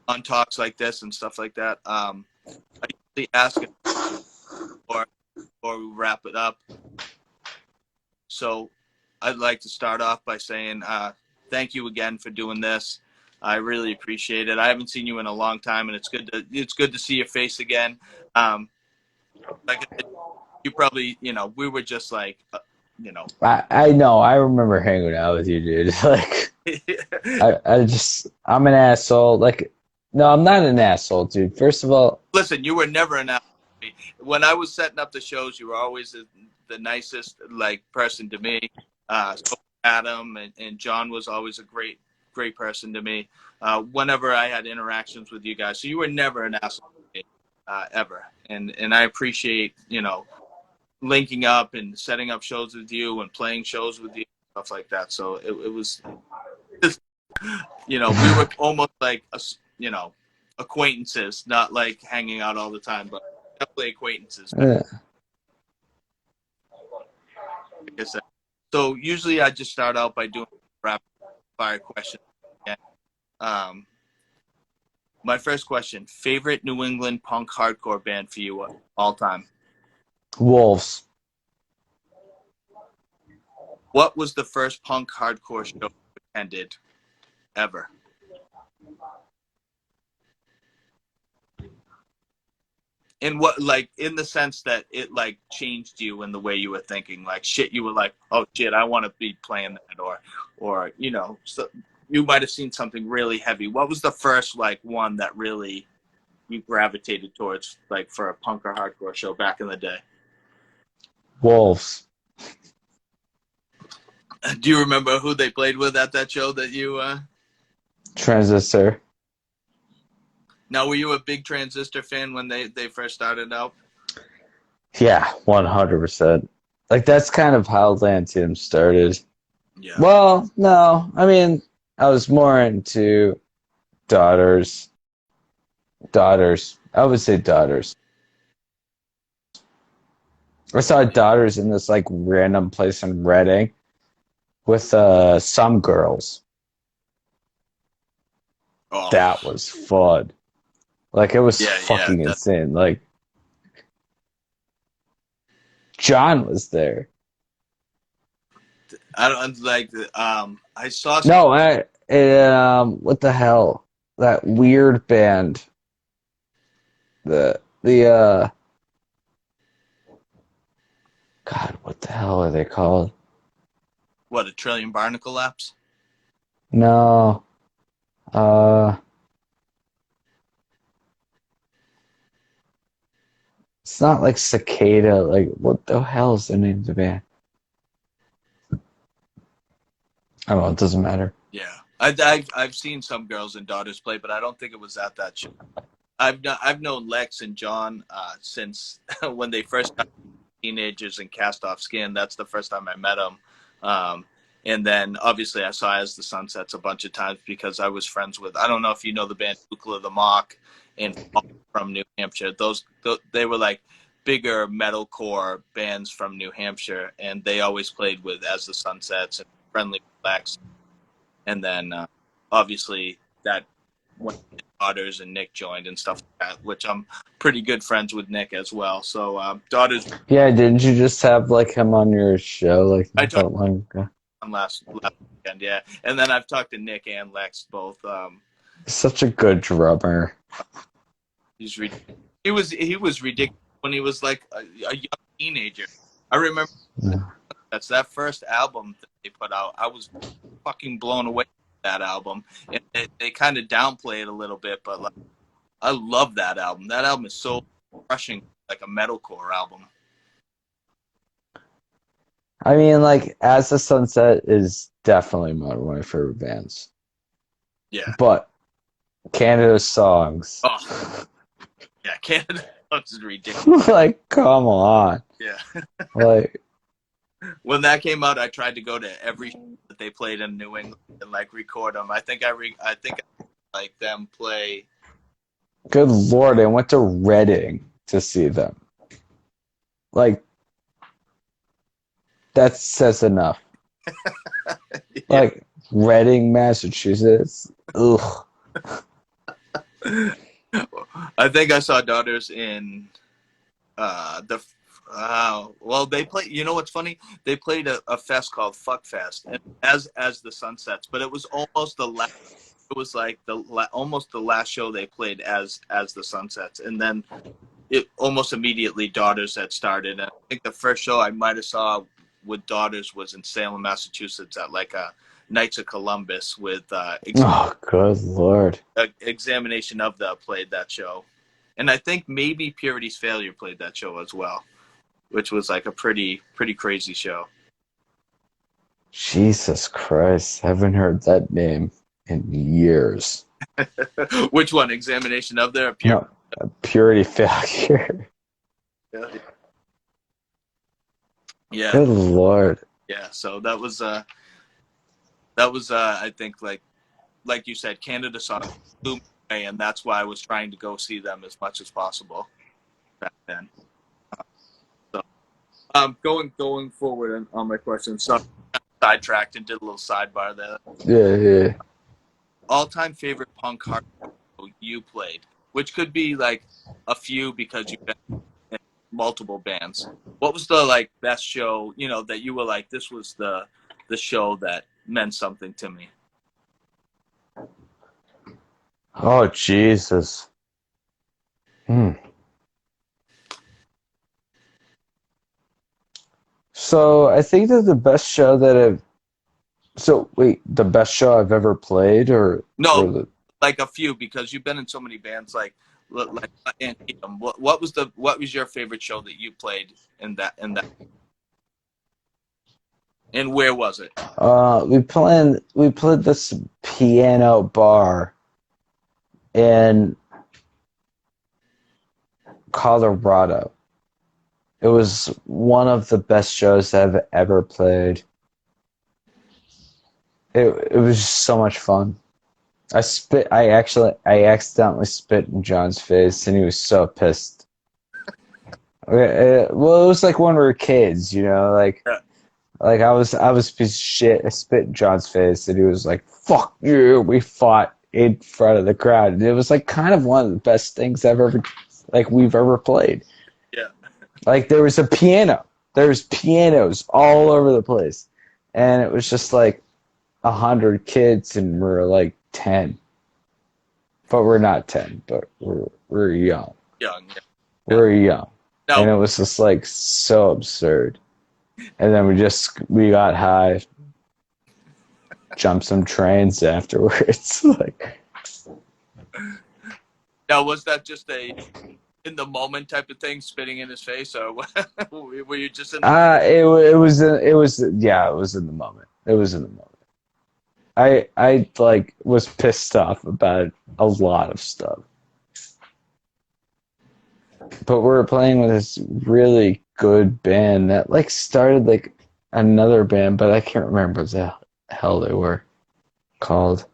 on talks like this and stuff like that, I usually ask it before we wrap it up. So I'd like to start off by saying thank you again for doing this. I really appreciate it. I haven't seen you in a long time, and it's good to see your face again. Like you probably, we were just like,
I know. I remember hanging out with you, dude. Like, I'm an asshole. Like, no, I'm not an asshole, dude. First of all,
Listen, you were never an asshole to me. When I was setting up the shows, you were always the nicest person to me. So Adam and John was always a great person to me. Whenever I had interactions with you guys, so you were never an asshole to me, ever. And I appreciate linking up and setting up shows with you and playing shows with you, stuff like that. So it was just, we were almost like acquaintances, not like hanging out all the time, but definitely acquaintances.
Yeah.
Like I said. So usually I just start out by doing rapid fire questions. Yeah. My first question: favorite New England punk hardcore band for you all time?
Wolves.
What was the first punk hardcore show you attended ever? In what, like, in the sense that it like changed you in the way you were thinking, like shit, you were like, oh shit, I want to be playing that, or so you might have seen something really heavy. What was the first like one that really you gravitated towards, like for a punk or hardcore show back in the day?
Wolves.
Do you remember who they played with at that show that you?
Transistor.
Now, were you a big Transistor fan when they first started out?
Yeah, 100%. Like, that's kind of how Lantium started.
Yeah.
Well, no. I mean, I was more into Daughters. Daughters. I would say Daughters. I saw Daughters in this, like, random place in Reading with some girls.
Oh.
That was fun. Like, it was
Yeah,
fucking insane. Like, John was there.
I don't like. I saw.
No, what the hell? That weird band. The God, what the hell are they called?
What, a trillion barnacle laps?
No. It's not like Cicada. Like, what the hell is the name of the band? I don't know. It doesn't matter.
Yeah, I've seen some Girls and Daughters play, but I don't think it was at that show. I've known Lex and John since when they first got teenagers and Cast Off Skin. That's the first time I met them. And then obviously I saw As the Sun Sets a bunch of times because I was friends with, I don't know if you know the band Ukla the Mock and from New Hampshire. They were like bigger metalcore bands from New Hampshire, and they always played with As the Sun Sets and Friendly Relax. And then obviously that when Daughters and Nick joined and stuff like that, which I'm pretty good friends with Nick as well. So Daughters.
Yeah, didn't you just have like him on your show like
I
not
talked
that long ago?
last weekend, yeah. And then I've talked to Nick and Lex both.
Such a good drummer.
He was ridiculous when he was like a young teenager. I remember that's that first album that they put out. I was fucking blown away with that album, and they kind of downplay it a little bit, but like, I love that album. That album is so crushing, like a metalcore album.
I mean, like, As the Sunset is definitely one of my favorite bands.
Yeah.
But Canada's songs.
Oh. Yeah, Canada is ridiculous.
Like, come on.
Yeah.
Like,
when that came out, I tried to go to every show that they played in New England and like record them. I think I like them play.
good Lord, I went to Reading to see them. Like, that says enough.
Yeah.
Like, Reading, Massachusetts. Ugh.
I think I saw Daughters in well, they play. You know what's funny? They played a fest called Fuck Fest, and as the Sun Sets, but it was almost the last. It was like almost the last show they played as the Sun Sets, and then it almost immediately Daughters had started. And I think the first show I might have saw with Daughters was in Salem, Massachusetts, at like a Knights of Columbus with
Oh, good Lord.
Examination of the played that show, and I think maybe Purity's Failure played that show as well, which was like a pretty crazy show.
Jesus Christ. Haven't heard that name in years.
Which one? Examination of their
No, Purity Failure.
Yeah.
Good Lord.
Yeah. So that was I think like you said, Canada song blew me way, and that's why I was trying to go see them as much as possible back then. So, going forward on my question, so sidetracked and did a little sidebar there.
Yeah, yeah.
All-time favorite punk hardcore show you played, which could be like a few because you've been in multiple bands. What was the like best show, that you were like, this was the show that meant something to me?
Oh, Jesus. So I think that the best show that I've so wait, the best show I've ever played or
No,
the
like a few because you've been in so many bands like Anthem. What was your favorite show that you played in that and where was it?
we played this piano bar in Colorado. It was one of the best shows I've ever played. It was just so much fun. I accidentally spit in John's face and he was so pissed. Well, it was like when we were kids,
Yeah,
like I was a piece of shit. I spit in John's face and he was like, "Fuck you." We fought in front of the crowd. And it was like kind of one of the best things we've ever played.
yeah.
Like there was a piano. There's pianos all over the place. And it was just like 100 kids and we're like 10. But we're not 10, but we're young.
Young. Yeah.
We're young. And it
No,
was just like so absurd. And then we got high, jumped some trains afterwards. Like
now was that just a in the moment type of thing, spitting in his face, or were you just in?
it was in the moment. It was in the moment. I like was pissed off about a lot of stuff. But we were playing with this really good band that like started like another band, but I can't remember what the hell they were called.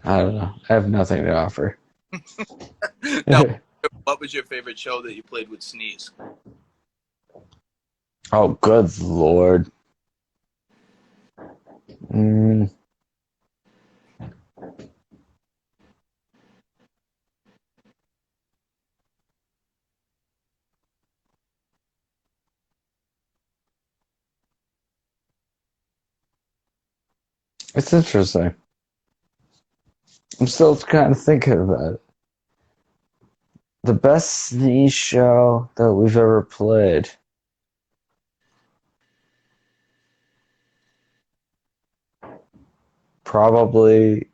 I don't know. I have nothing to offer.
Now, what was your favorite show that you played with Sneeze?
Oh, good Lord. Mm. It's interesting. I'm still kind of thinking about it. The best sneeze show that we've ever played. Probably.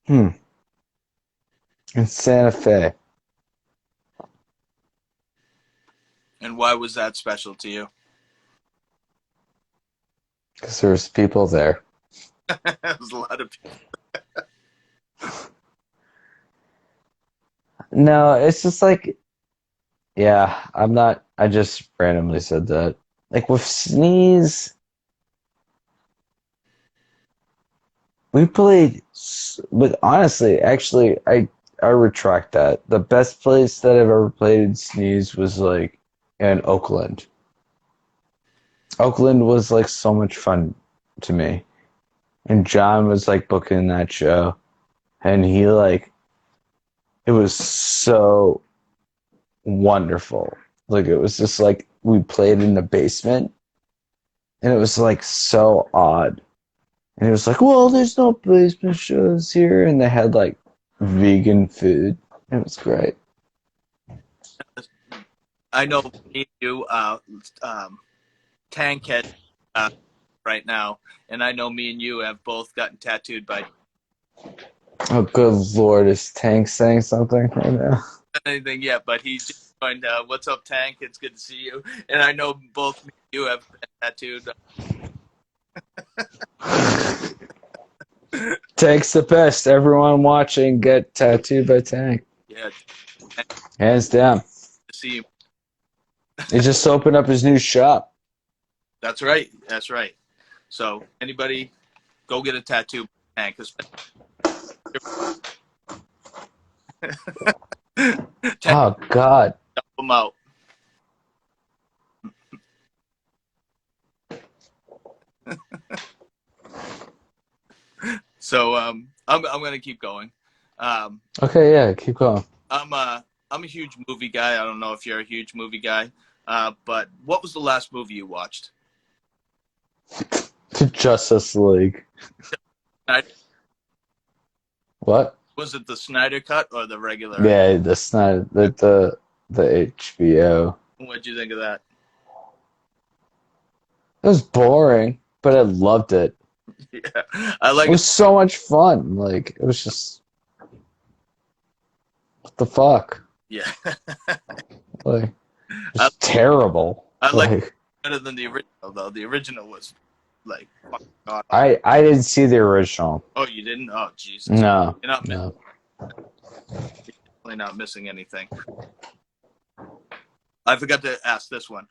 In Santa Fe.
And why was that special to you?
Because there's people there.
There's a lot of people.
No, it's just like, yeah, I just randomly said that. Like with Sneeze, we played, but honestly, actually, I retract that. The best place that I've ever played in Sneeze was like in Oakland. Oakland was like so much fun to me. And John was like booking that show. And he like, it was so wonderful. Like it was just like we played in the basement and it was like so odd. And it was like, well, there's no basement shows here. And they had like vegan food. It was great.
I know me and you, Tank Head, right now, and I know me and you have both gotten tattooed by
Oh, good Lord. Is Tank saying something right now?
anything yet, but he just joined. What's up, Tank? It's good to see you. And I know both me and you have been tattooed.
Tank's the best. Everyone watching get tattooed by Tank.
Yeah,
Hands down.
see him.
He just opened up his new shop.
That's right. That's right. So anybody, go get a tattoo, man. Because
Oh God.
them out. So I'm gonna keep going. Um,
Okay, yeah, keep going.
I'm a huge movie guy. I don't know if you're a huge movie guy, but what was the last movie you watched?
Justice League. What?
Was it the Snyder cut or the regular?
Yeah, that's not the HBO.
What'd you think of that?
It was boring, but I loved it.
Yeah, I like
It was so much fun. Like it was just what the fuck?
Yeah,
Like
I,
it's terrible.
I like it
Like
better than the original though. The original was like, fucking God.
I didn't see the original.
Oh, you didn't? Oh, Jesus.
No,
You're not
no.
definitely not missing anything. I forgot to ask this one.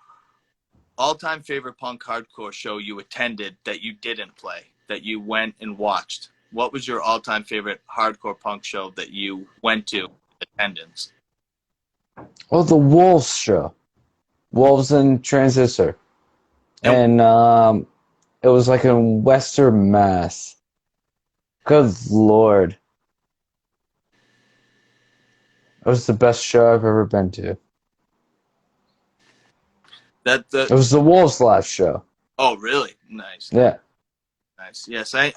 All-time favorite punk hardcore show you attended that you didn't play, that you went and watched? What was your all-time favorite hardcore punk show that you went to attendance?
Well, the Wolves show, Wolves and Transistor,
And-
and it was like in Western Mass. Good Lord, it was the best show I've ever been to.
That
It
the
was the Wolves live show.
Oh, really? Nice.
Yeah,
Nice. Yes, I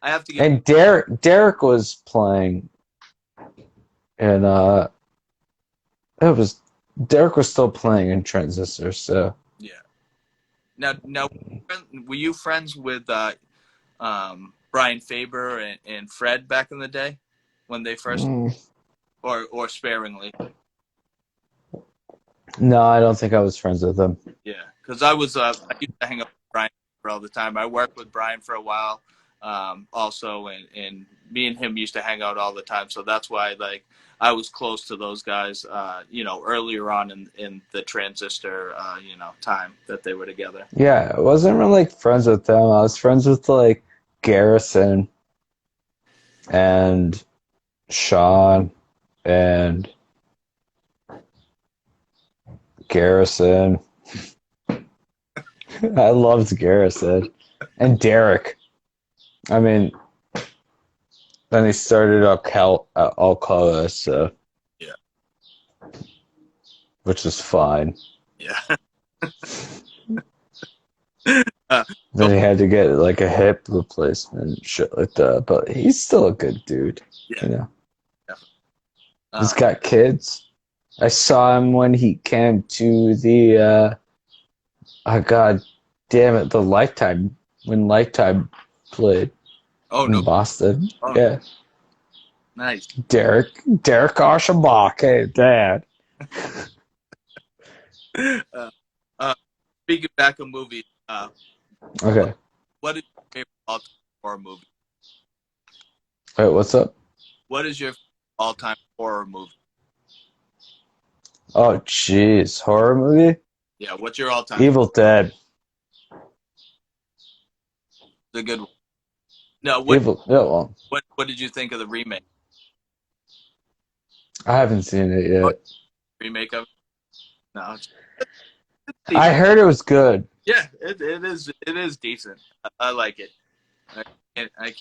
have to get
and Derek was playing, and it was Derek was still playing in Transistor. So
yeah. Now were you friends with Brian Faber and Fred back in the day when they first or sparingly?
no, I don't think I was friends with him.
Yeah, because I used to hang up with Brian for all the time. I worked with Brian for a while, also, and me and him used to hang out all the time. So that's why like I was close to those guys, earlier on in the Transistor, time that they were together.
Yeah, I wasn't really like friends with them. I was friends with like Garrison and Sean and Garrison. I loved Garrison and Derek. I mean, then he started up Alcoa, so
Yeah.
which is fine.
Yeah.
Then he had to get like a hip replacement and shit like that. But he's still a good dude,
Yeah.
you know.
Definitely.
He's got kids. I saw him when he came to the oh god damn it, the Lifetime when Lifetime played
Oh
in
no!
Boston.
Oh,
Yeah.
nice.
Derek Oshabach, hey dad.
Speaking back of movies,
Okay.
what is your favorite all-time horror movie?
Wait, what's up?
What is your all-time horror movie?
Oh jeez. Horror movie?
Yeah, what's your all-time?
Evil Dead.
The good one. No, what
Evil yeah, well,
what did you think of the remake?
I haven't seen it yet.
Remake of it? No.
I heard it was good.
Yeah, it is decent. I like it.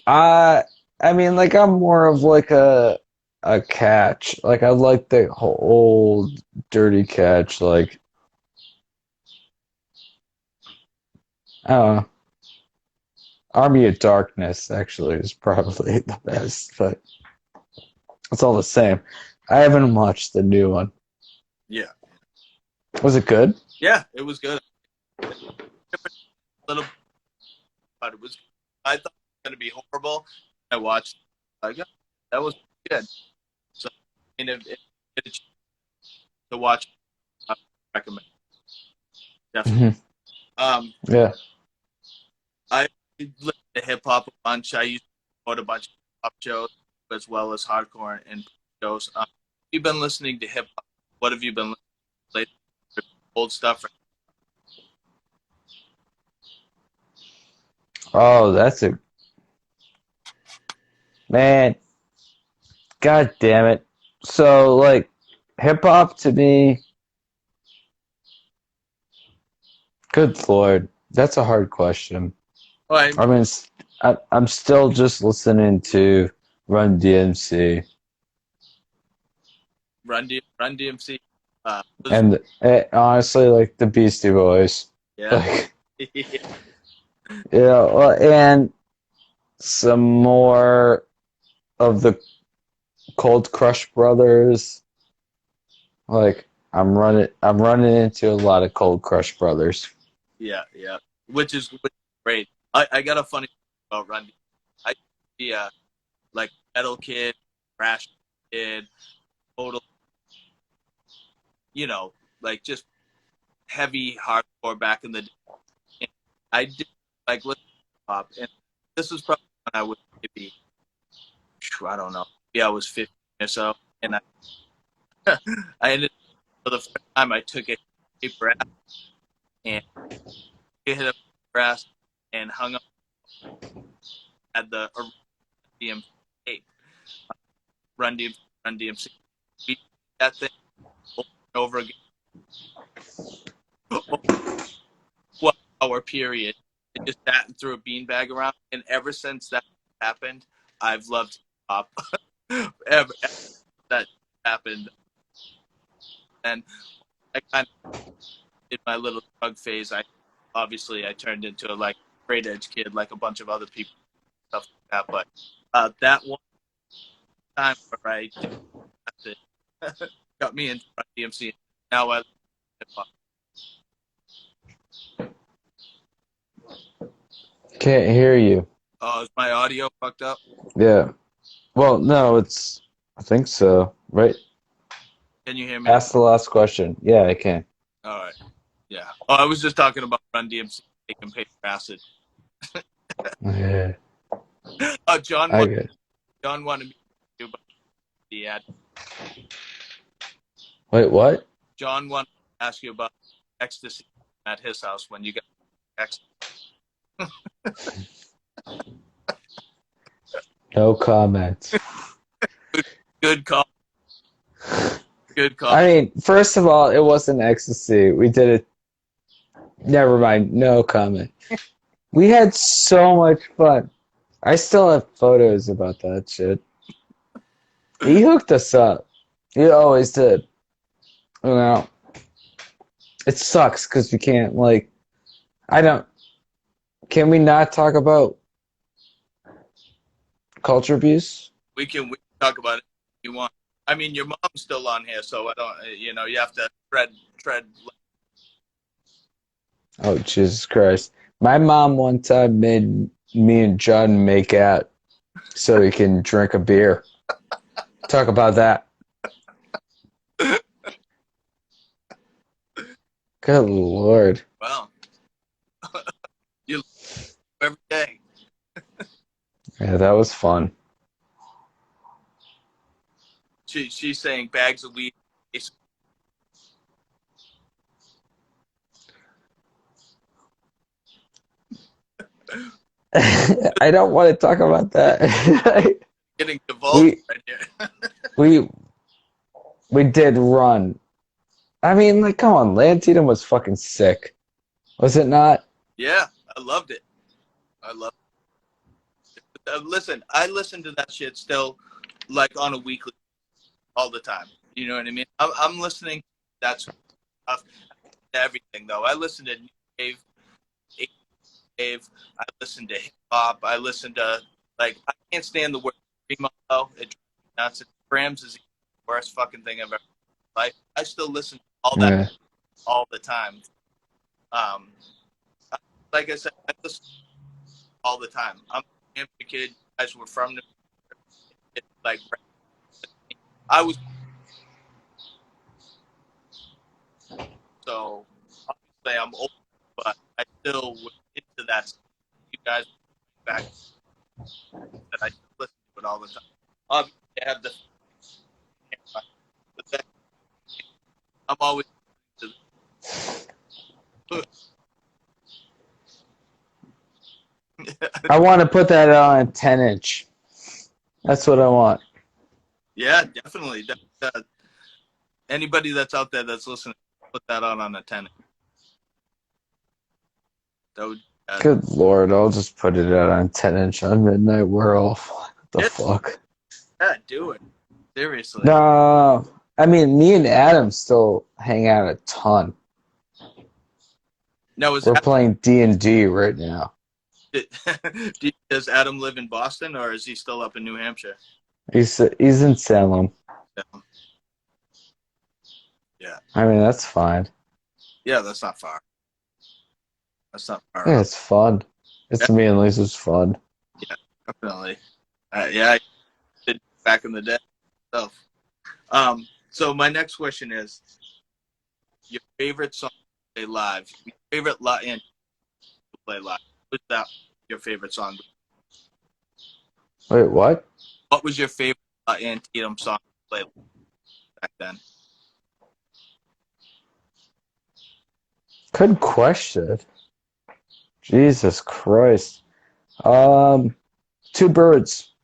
I
I mean, like I'm more of like a catch. Like I like the whole old dirty catch. Like I don't know. Army of Darkness actually is probably the best, but it's all the same. I haven't watched the new one.
yeah.
Was it good?
Yeah, it was good. A little, but it was. I thought it was going to be horrible. I watched. Like, yeah, that was good. So, I mean, if you get a chance to watch, I recommend. Definitely.
Yeah.
I listened to hip hop a bunch. I used to support a bunch of pop shows as well as hardcore and shows. You've been listening to hip hop. What have you been listening play old stuff.
Oh, that's a man. God damn it. So, like, hip hop to me, good lord, that's a hard question.
Well, I
I mean, I'm still just listening to Run DMC
Run DMC was
and honestly, like the Beastie Boys.
yeah.
Like, yeah, well, and some more of the Cold Crush Brothers. Like, I'm running into a lot of Cold Crush Brothers.
Yeah, which is great. I got a funny thing about Run DMC. I used to be a like metal kid, thrash kid, total, you know, like just heavy hardcore back in the day. And I did like listen to pop, and this was probably when I was maybe, I don't know, maybe I was 15 or so, and I ended for the first time I took a breath and hit a brass and hung up at the original DMC, Run DMC, Run DMC. We did that thing over and over again, 12-hour period. I just sat and threw a beanbag around, and ever since that happened, I've loved hip hop. ever that happened, and I kind of did my little drug phase. I turned into a like straight edge kid, like a bunch of other people, stuff like that. But that one time where I did it got me into Run DMC. Now I love hip hop.
Can't hear you.
Oh, is my audio fucked up?
Yeah. Well, no, I think so. Right?
Can you hear me?
Ask the last question. Yeah, I can.
All right. Yeah. Oh, I was just talking about Run DMC taking paper acid.
Yeah,
John
I get it.
wanted me to do about the ad.
Wait, what?
John wanted to ask you about ecstasy at his house when you got ecstasy.
No comments.
Good call. Good call.
I mean, first of all, it wasn't ecstasy. We did it. Never mind. No comment. We had so much fun. I still have photos about that shit. He hooked us up. He always did. You know, it sucks because we can't, like, I don't. Can we not talk about culture abuse?
We can talk about it if you want. I mean, your mom's still on here, so I don't. You know, you have to tread.
Oh, Jesus Christ. My mom one time made me and John make out so we can drink a beer. Talk about that. Good Lord.
Well, you live every day.
Yeah, that was fun.
She's saying bags of weed.
I don't want to talk about that.
Getting divulged right here.
we did run. I mean, like, come on, Antietam was fucking sick. Was it not?
Yeah, I loved it. I love. Listen, I listen to that shit still, like on a weekly, all the time. You know what I mean? I'm listening. That's stuff. Everything though. I listen to new wave, wave. I listen to hip hop. I listen to like I can't stand the word screamo though. It drives me nuts. Grams is the worst fucking thing I've ever. Like I still listen to all that
Yeah.
all the time. Um, like I said, I listen all the time. I'm a Hampshire kid. You guys were from New York. Like I was so obviously I'm old, but I still was into that. You guys back that I listen to it all the time. Obviously, I have the but then I'm always
I want to put that on a 10-inch. That's what I want.
Yeah, definitely. Anybody that's out there that's listening, put that on a 10. That would
Good Lord, I'll just put it out on 10-inch on Midnight Whirl. What the
yeah,
fuck?
yeah, do it. Seriously.
No, I mean, me and Adam still hang out a ton.
Now,
We're playing D&D right now.
does Adam live in Boston or is he still up in New Hampshire?
He's in Salem.
Yeah.
I mean, that's fine.
Yeah, that's not far. That's not far at
Yeah,
all.
it's fun. It's me and Lisa's fun.
Yeah, definitely. Yeah, I did back in the day. So, so my next question is your favorite song to play live. Your favorite and to play live. Was that your favorite song?
Wait, what?
What was your favorite Antietam song to play back then?
Good question. Jesus Christ. Two birds.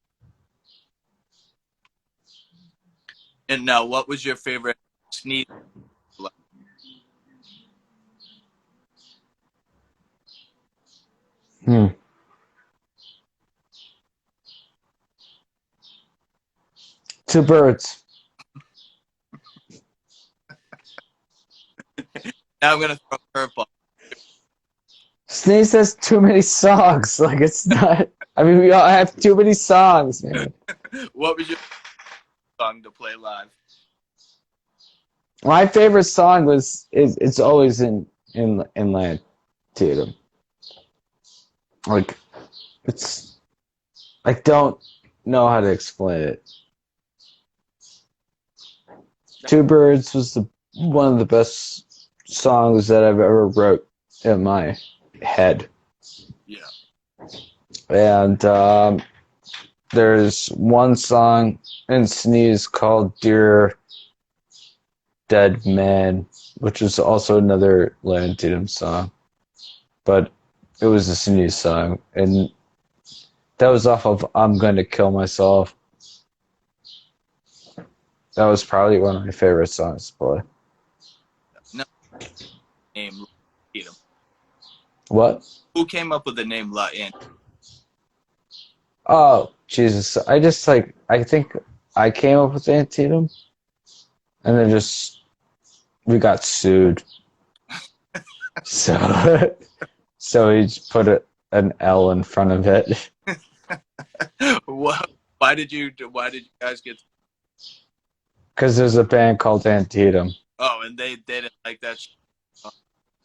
And now, what was your favorite sneeze?
Hmm. Two birds.
Now I'm gonna throw a curveball.
Sneeze has too many songs. Like, it's not. I mean, we all have too many songs, man.
What was your song to play live?
My favorite song it's always in Land Tatum. Like, it's I don't know how to explain it. Two Birds was one of the best songs that I've ever wrote in my head.
Yeah.
And there's one song in Sneeze called Dear Dead Man, which is also another Land Tatum song. But it was a Sneeze song. And that was off of I'm Gonna Kill Myself. That was probably one of my favorite songs to play.
No name Antietam.
What?
Who came up with the name La Antietam?
Oh, Jesus. I think I came up with Antietam. And then we got sued. So, so he just put an L in front of it.
What? Why did you guys get?
Because there's a band called Antietam.
Oh, and they didn't like that.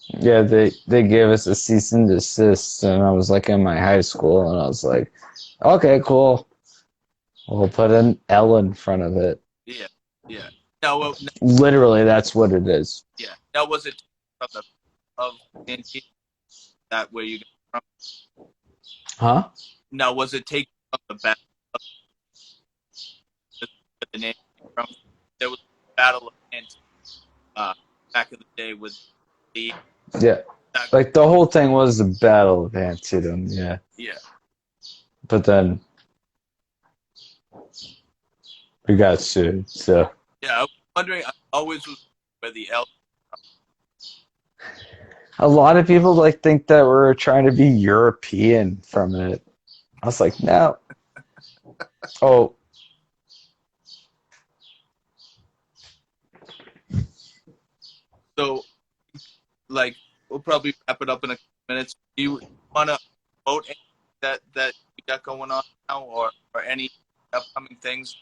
Yeah, they gave us a cease and desist, and I was like in my high school, and I was like, okay, cool. We'll put an L in front of it.
Yeah, yeah. Now,
Literally, that's what it is.
yeah. Now, was it from the of Antietam that where you got from?
Huh?
Now, was it taken from the battle of the name came from? There was a battle of Antietam back in the day with the
Yeah. Like the whole thing was the Battle of Antietam, yeah.
yeah.
But then we got sued, so.
Yeah, I was wondering. I always was where the L.
A lot of people like think that we're trying to be European from it. I was like, no. Oh.
So, like, we'll probably wrap it up in a couple minutes. Do you want to vote that you got going on now, or any upcoming things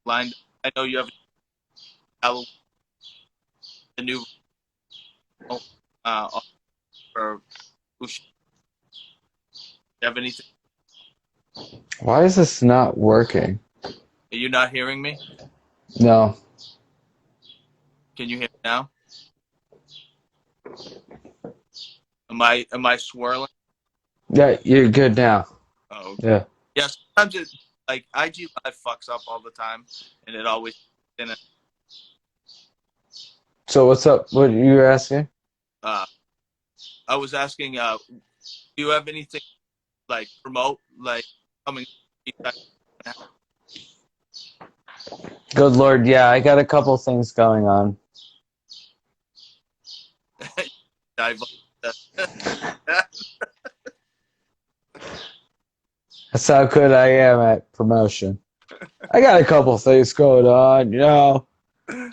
lined? I know you have Halloween, the new for Ush. You have anything?
Why is this not working?
Are you not hearing me?
No.
Can you hear me now? Am I swirling?
Yeah, you're good now.
Oh, okay.
Yeah.
Yeah. Sometimes it like IG Live fucks up all the time, and it always in it.
So what's up? What you were asking?
Uh, I was asking, do you have anything like promote, like coming?
Good Lord, yeah, I got a couple things going on.
Dive
That's how good I am at promotion. I got a couple things going on, you know.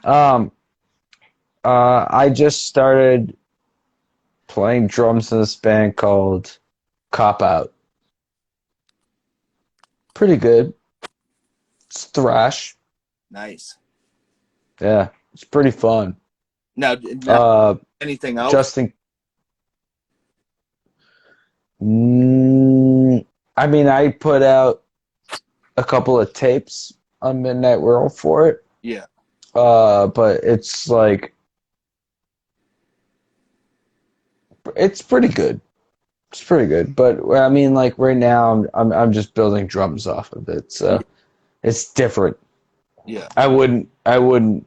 Um, I just started playing drums in this band called Cop Out. Pretty good. It's thrash.
Nice.
Yeah, it's pretty fun.
Now,
Uh,
anything else?
Justin. I mean, I put out a couple of tapes on Midnight World for it.
Yeah.
But it's like it's pretty good. It's pretty good. But I mean, like right now, I'm just building drums off of it, so it's different.
Yeah.
I wouldn't. I mean,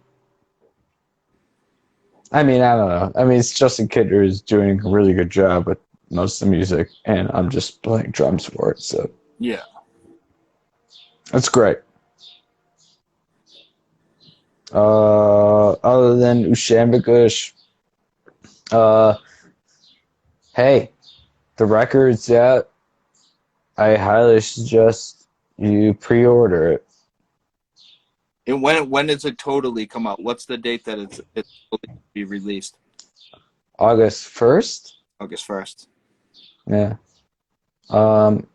I don't know. I mean, it's Justin Kidder is doing a really good job with most of the music, and I'm just playing drums for it, so
Yeah.
that's great. Other than Ushanbagush, uh, hey, the record's out. I highly suggest you pre-order it.
And when does it totally come out? What's the date that it's totally be released?
August 1st?
August 1st.
Yeah. Um,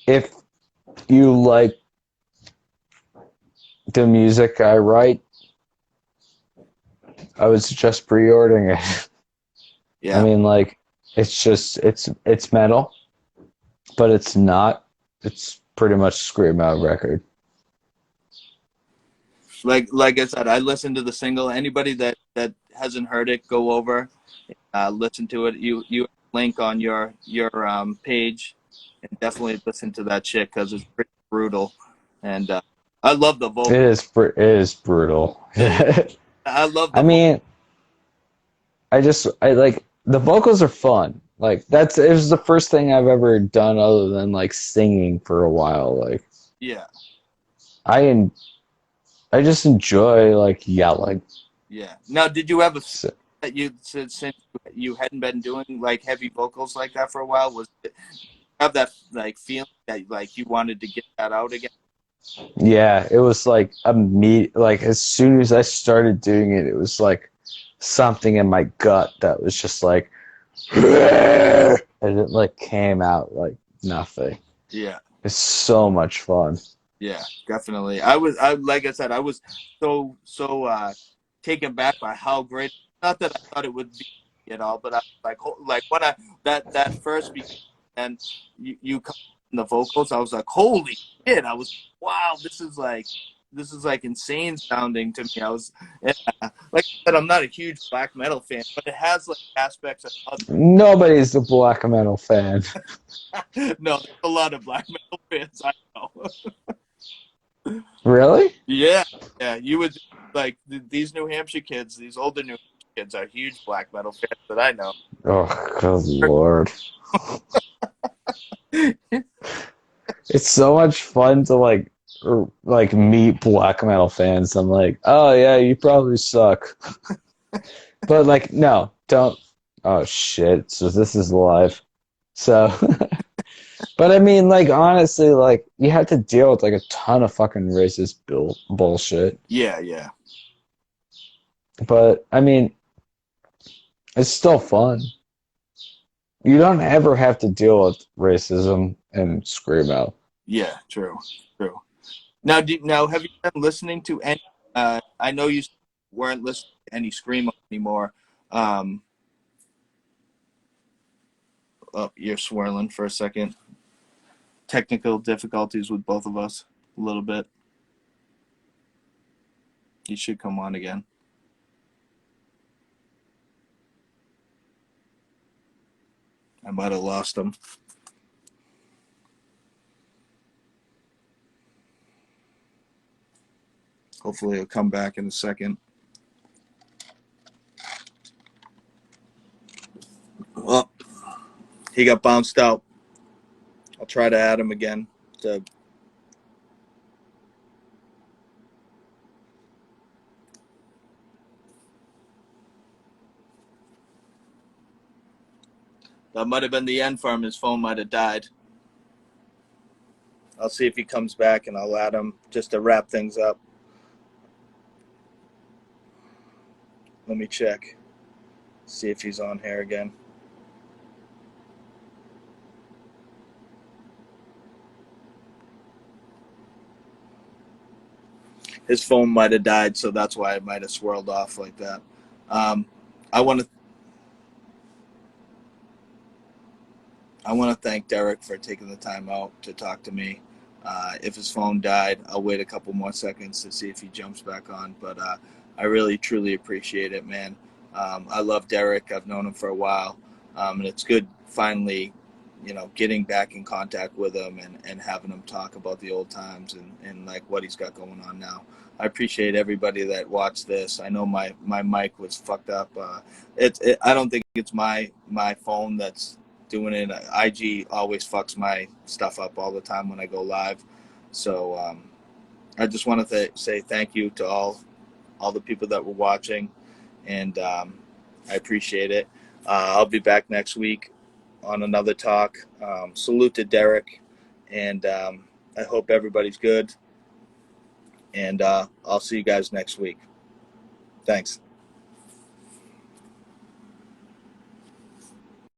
if you like the music I write, I would suggest pre-ordering it. I
Yeah.
mean, like, it's metal, but it's not. It's pretty much screamo record.
Like I said, I listened to the single. Anybody that hasn't heard it, go over, listen to it. You have a link on your page, and definitely listen to that shit because it's pretty brutal. And I love the vocal.
It is brutal.
I love
I
the vocal.
mean, I like the vocals are fun. Like it was the first thing I've ever done other than like singing for a while. Like
Yeah.
I en- I just enjoy like yelling.
Yeah. Now, did you have a
So,
that you since you hadn't been doing like heavy vocals like that for a while? Was it have that like feeling that like you wanted to get that out again?
yeah, it was like like as soon as I started doing it, it was like something in my gut that was just like and it like came out like nothing.
Yeah.
It's so much fun.
Yeah, definitely. I like I said, I was so taken back by how great. Not that I thought it would be at all, but I like when I that first began and you come in the vocals, I was like, holy shit! I was wow, this is like insane sounding to me. I was like I said, I'm not a huge black metal fan, but it has like aspects of other.
Nobody's a black metal fan.
No, there's a lot of black metal fans I know.
Really?
Yeah, yeah. You would like these New Hampshire kids. These older New Hampshire kids are huge black metal fans that I know.
Oh, good lord. It's so much fun to like meet black metal fans. I'm like, oh yeah, you probably suck. But like, no, don't. Oh shit. So this is live. So, but I mean, like, honestly, like, you have to deal with like a ton of fucking racist bullshit.
Yeah, yeah,
But I mean, it's still fun. You don't ever have to deal with racism and screamo.
yeah. True, true. Now, now have you been listening to any? I know you weren't listening to any screamo anymore. Um, oh, you're swirling for a second. Technical difficulties with both of us a little bit. You should come on again. I might have lost him. Hopefully, he'll come back in a second. Well, he got bounced out. I'll try to add him again. That might have been the end for him. His phone might have died. I'll see if he comes back, and I'll add him just to wrap things up. Let me check. See if he's on here again. His phone might have died, so that's why it might have swirled off like that. I want to thank Derek for taking the time out to talk to me. If his phone died, I'll wait a couple more seconds to see if he jumps back on. But I really, truly appreciate it, man. I love Derek. I've known him for a while, and it's good finally, getting back in contact with him and having him talk about the old times and like what he's got going on now. I appreciate everybody that watched this. I know my mic was fucked up. I don't think it's my phone that's doing it. IG always fucks my stuff up all the time when I go live. So I just want to say thank you to all the people that were watching, and I appreciate it. I'll be back next week on another talk. Salute to Derek, and I hope everybody's good. And I'll see you guys next week. Thanks.